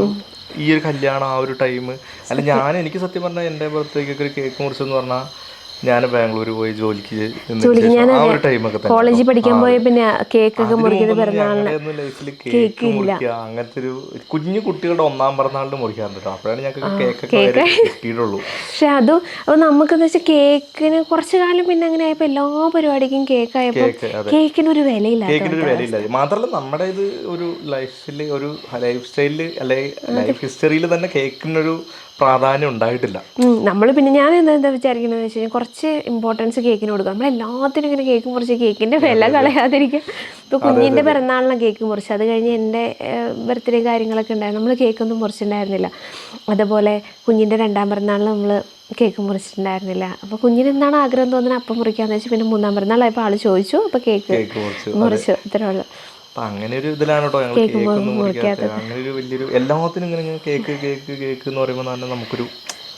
ഈ ഒരു കല്യാണം ആ ഒരു ടൈം അല്ല, എനിക്ക് സത്യം പറഞ്ഞാൽ എൻ്റെ ബർത്ത്ഡേക്കൊക്കെ ഒരു കേക്ക് മുറിച്ചെന്ന് പറഞ്ഞാൽ ഞാൻ ബാംഗ്ലൂർ പോയി ജോലിക്ക് ആ ഒരു ടൈമൊക്കെ തന്നെ കോളേജിൽ പഠിക്കാൻ പോയ പിന്നെ കേക്കൊക്കെ മുറിക്കുന്നത് ലൈഫിൽ കേക്ക് മുറിക്കുക അങ്ങനത്തെ ഒരു കുഞ്ഞു കുട്ടികളുടെ 1ാം പിറന്നാളിന് മുറിക്കാറുണ്ട് കേട്ടോ. അപ്പോഴാണ് ഞങ്ങൾക്ക് കേക്കൊക്കെ കിട്ടിയിട്ടുള്ളൂ. പക്ഷെ അതും അപ്പോൾ നമുക്കെന്ന് വെച്ചാൽ കേക്കിന് കുറച്ച് കാലം പിന്നെ അങ്ങനെ ആയപ്പോൾ എല്ലാ പരിപാടിക്കും കേക്കായപ്പോൾ കേക്കിനൊരു വിലയില്ല. മാത്രമല്ല നമ്മുടെ ഇത് ഒരു ലൈഫിൽ ഒരു ലൈഫ് സ്റ്റൈലിൽ അല്ലെങ്കിൽ ലൈഫ് ഹിസ്റ്ററിയിൽ തന്നെ കേക്കിനൊരു പ്രാധാന്യം ഉണ്ടായിട്ടില്ല. നമ്മൾ പിന്നെ ഞാൻ എന്താ വിചാരിക്കുന്നത് വെച്ച് കഴിഞ്ഞാൽ കുറച്ച് ഇമ്പോർട്ടൻസ് കേക്കിന് കൊടുക്കുക. നമ്മളെല്ലാത്തിനും ഇങ്ങനെ കേക്ക് മുറിച്ച് കേക്കിൻ്റെ വില കളയാതിരിക്കുക. ഇപ്പോൾ കുഞ്ഞിൻ്റെ പിറന്നാളിന് കേക്ക് മുറിച്ച്, അത് കഴിഞ്ഞ് എൻ്റെ ബർത്ത്ഡേ കാര്യങ്ങളൊക്കെ ഉണ്ടായിരുന്നു, നമ്മൾ കേക്കൊന്നും മുറിച്ചിട്ടുണ്ടായിരുന്നില്ല. അതുപോലെ കുഞ്ഞിൻ്റെ 2ാം പിറന്നാളിന് നമ്മൾ കേക്ക് മുറിച്ചിട്ടുണ്ടായിരുന്നില്ല. അപ്പോൾ കുഞ്ഞിന് എന്താണ് ആഗ്രഹം തോന്നുന്നത് അപ്പം മുറിക്കാമെന്ന് വെച്ചാൽ പിന്നെ 3ാം പിറന്നാളായപ്പോൾ ആൾ ചോദിച്ചു, അപ്പോൾ കേക്ക് മുറിച്ചു. ഇത്രേ ഉള്ളൂ. അപ്പം അങ്ങനെ ഒരു ഇതിലാണ് കേട്ടോ ഞങ്ങൾ കേക്കൊന്നും മുറിക്കാത്തത്. അങ്ങനെ ഒരു വലിയൊരു എല്ലാത്തിനും ഇങ്ങനെ കേക്ക് എന്ന് പറയുമ്പോൾ തന്നെ നമുക്കൊരു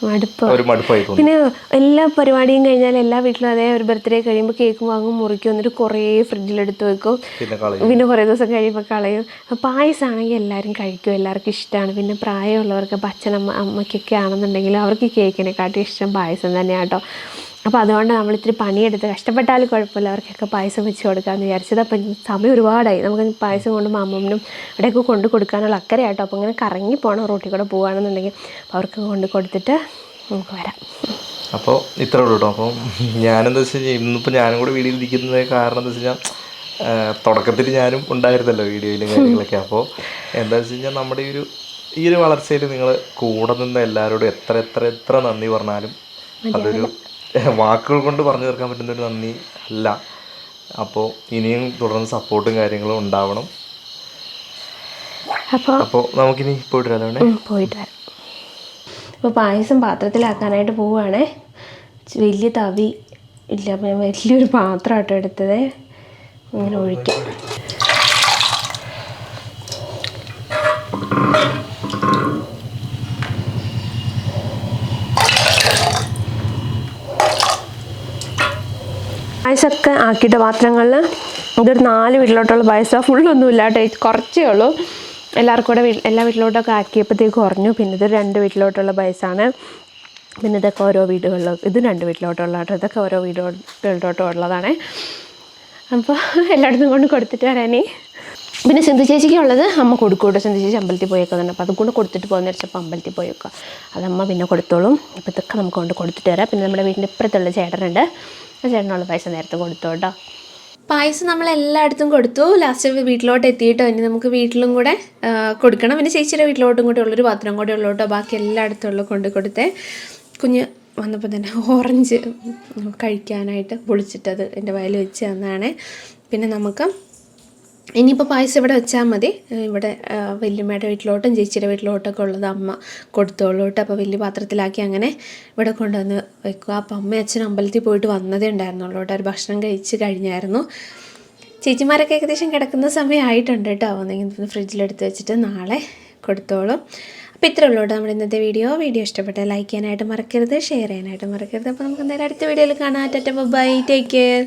മടുപ്പായി തോന്നും. പിന്നെ എല്ലാ പരിപാടിയും കഴിഞ്ഞാൽ എല്ലാ വീട്ടിലും അതേ ഒരു ബർത്ത്ഡേ കഴിയുമ്പോൾ കേക്ക് വാങ്ങും, മുറിക്കും, എന്നിട്ട് കുറേ ഫ്രിഡ്ജിലെടുത്ത് വെക്കും, പിന്നെ കുറേ ദിവസം കഴിയുമ്പോൾ കളയും. പായസമാണെങ്കിൽ എല്ലാവരും കഴിക്കും, എല്ലാവർക്കും ഇഷ്ടമാണ്. പിന്നെ പ്രായമുള്ളവർക്ക് ഇപ്പോൾ അമ്മയ്ക്കൊക്കെ ആണെന്നുണ്ടെങ്കിൽ അവർക്ക് കേക്കിനെക്കാട്ടും ഇഷ്ടം പായസം തന്നെയാണ് കേട്ടോ. അപ്പോൾ അതുകൊണ്ട് നമ്മൾ ഇത്തിരി പണിയെടുത്ത് കഷ്ടപ്പെട്ടാലും കുഴപ്പമില്ല, അവർക്കൊക്കെ പായസം വെച്ച് കൊടുക്കാമെന്ന് വിചാരിച്ചത്. അപ്പം സമയം ഒരുപാടായി, നമുക്ക് പായസം കൊണ്ട് മാമനും ഇവിടെയൊക്കെ കൊണ്ട് കൊടുക്കാനുള്ള അക്കരയാട്ടോ. അപ്പോൾ അങ്ങനെ കറങ്ങി പോകണം, റോട്ടിൽ കൂടെ പോകുകയാണെന്നുണ്ടെങ്കിൽ അവർക്ക് കൊണ്ട് കൊടുത്തിട്ട് നമുക്ക് വരാം. അപ്പോൾ ഇത്രേ ഉള്ളൂ കേട്ടോ. അപ്പം ഞാനെന്താ വെച്ച് കഴിഞ്ഞാൽ ഇന്നിപ്പോൾ ഞാനും കൂടെ വീഡിയോയിൽ ഇരിക്കുന്നത് കാരണം എന്താ വെച്ച് കഴിഞ്ഞാൽ തുടക്കത്തിൽ ഞാനും ഉണ്ടായിരുന്നല്ലോ വീഡിയോയിലും കാര്യങ്ങളൊക്കെ. അപ്പോൾ എന്താ വെച്ച് കഴിഞ്ഞാൽ നമ്മുടെ ഈ ഒരു വളർച്ചയിൽ നിങ്ങൾ കൂടെ നിന്ന് എല്ലാവരോടും എത്ര നന്ദി പറഞ്ഞാലും അതൊരു വാക്കുകൾ കൊണ്ട് പറഞ്ഞു തീർക്കാൻ പറ്റുന്നൊരു നന്ദി അല്ല. അപ്പോൾ ഇനിയും തുടർന്ന് സപ്പോർട്ടും കാര്യങ്ങളും ഉണ്ടാവണം. അപ്പോൾ നമുക്കിനി പോയിട്ട് വരാം. ഇപ്പോൾ പായസം പാത്രത്തിലാക്കാനായിട്ട് പോവുകയാണേ. വലിയ തവി ഇല്ല, അപ്പോൾ ഞാൻ വലിയൊരു പാത്രമാട്ടോ എടുത്തത്. അങ്ങനെ ഒഴിക്കാം. പായസമൊക്കെ ആക്കിയിട്ട് പാത്രങ്ങളിൽ ഇതൊരു 4 വീട്ടിലോട്ടുള്ള പായസം, ഫുള്ളൊന്നുമില്ല കേട്ടോ, കുറച്ചേ ഉള്ളൂ. എല്ലാവർക്കും കൂടെ എല്ലാ വീട്ടിലോട്ടൊക്കെ ആക്കിയപ്പോഴത്തേക്ക് കുറഞ്ഞു. പിന്നെ ഇത് 2 വീട്ടിലോട്ടുള്ള പായസമാണ്. പിന്നെ ഇതൊക്കെ ഓരോ വീടുകളിലും, ഇത് 2 വീട്ടിലോട്ടുള്ള കേട്ടോ, ഇതൊക്കെ ഓരോ വീടുകളിലോട്ടും ഉള്ളതാണ്. അപ്പോൾ എല്ലായിടത്തും കൊണ്ട് കൊടുത്തിട്ട് വരാനേ. പിന്നെ സിന്ധു ചേച്ചിക്കുള്ളത് അമ്മ കൊടുക്കൂട്ടോ. സിന്ധു ചേച്ചി അമ്പലത്തിൽ പോയേക്കുന്നുണ്ട്, അപ്പോൾ അതുകൊണ്ട് കൊടുത്തിട്ട് പോകുന്ന വെച്ചപ്പോൾ അമ്പലത്തിൽ പോയേക്കുക, അതമ്മ പിന്നെ കൊടുത്തോളും. അപ്പോൾ ഇതൊക്കെ നമുക്ക് കൊണ്ട് കൊടുത്തിട്ട് വരാം. പിന്നെ നമ്മുടെ വീടിൻ്റെ ഇപ്പുറത്തുള്ള ചേട്ടനുണ്ട്, ആ ചേട്ടനുള്ള പൈസ നേരത്തെ കൊടുത്തു കേട്ടോ. പായസം നമ്മൾ എല്ലായിടത്തും കൊടുത്തു. ലാസ്റ്റ് വീട്ടിലോട്ട് എത്തിയിട്ടോ. ഇനി നമുക്ക് വീട്ടിലും കൂടെ കൊടുക്കണം. പിന്നെ ചേച്ചിയുടെ വീട്ടിലോട്ടും കൂടെ ഉള്ളൊരു പാത്രം കൂടെ ഉള്ളൂ കേട്ടോ. ബാക്കി എല്ലായിടത്തും ഉള്ള കൊണ്ട് കൊടുത്തേ. കുഞ്ഞ് വന്നപ്പോൾ തന്നെ ഓറഞ്ച് കഴിക്കാനായിട്ട് പൊളിച്ചിട്ടത് എൻ്റെ വയലിൽ വെച്ച് തന്നാണ്. പിന്നെ നമുക്ക് ഇനിയിപ്പോൾ പായസം ഇവിടെ വെച്ചാൽ മതി. ഇവിടെ വല്യമ്മയുടെ വീട്ടിലോട്ടും ചേച്ചിയുടെ വീട്ടിലോട്ടൊക്കെ ഉള്ളത് അമ്മ കൊടുത്തോളൂ കേട്ടോ. അപ്പോൾ വലിയ പാത്രത്തിലാക്കി അങ്ങനെ ഇവിടെ കൊണ്ടുവന്ന് വെക്കുക. അപ്പോൾ അമ്മയും അച്ഛനും അമ്പലത്തിൽ പോയിട്ട് വന്നതേ ഉണ്ടായിരുന്നുള്ളൂ കേട്ടോ. ഒരു ഭക്ഷണം കഴിച്ച് കഴിഞ്ഞായിരുന്നു. ചേച്ചിമാരൊക്കെ ഏകദേശം കിടക്കുന്ന സമയമായിട്ടുണ്ട് കേട്ടോ. ഒന്നെങ്കിൽ ഫ്രിഡ്ജിലെടുത്ത് വെച്ചിട്ട് നാളെ കൊടുത്തോളും. അപ്പോൾ ഇത്രയേ ഉള്ളൂ കേട്ടോ നമ്മുടെ ഇന്നത്തെ വീഡിയോ ഇഷ്ടപ്പെട്ടാൽ ലൈക്ക് ചെയ്യാനായിട്ട് മറക്കരുത്, ഷെയർ ചെയ്യാനായിട്ട് മറക്കരുത്. അപ്പോൾ നമുക്ക് എന്തായാലും അടുത്ത വീഡിയോയിൽ കാണാം. Tata, bye, take care.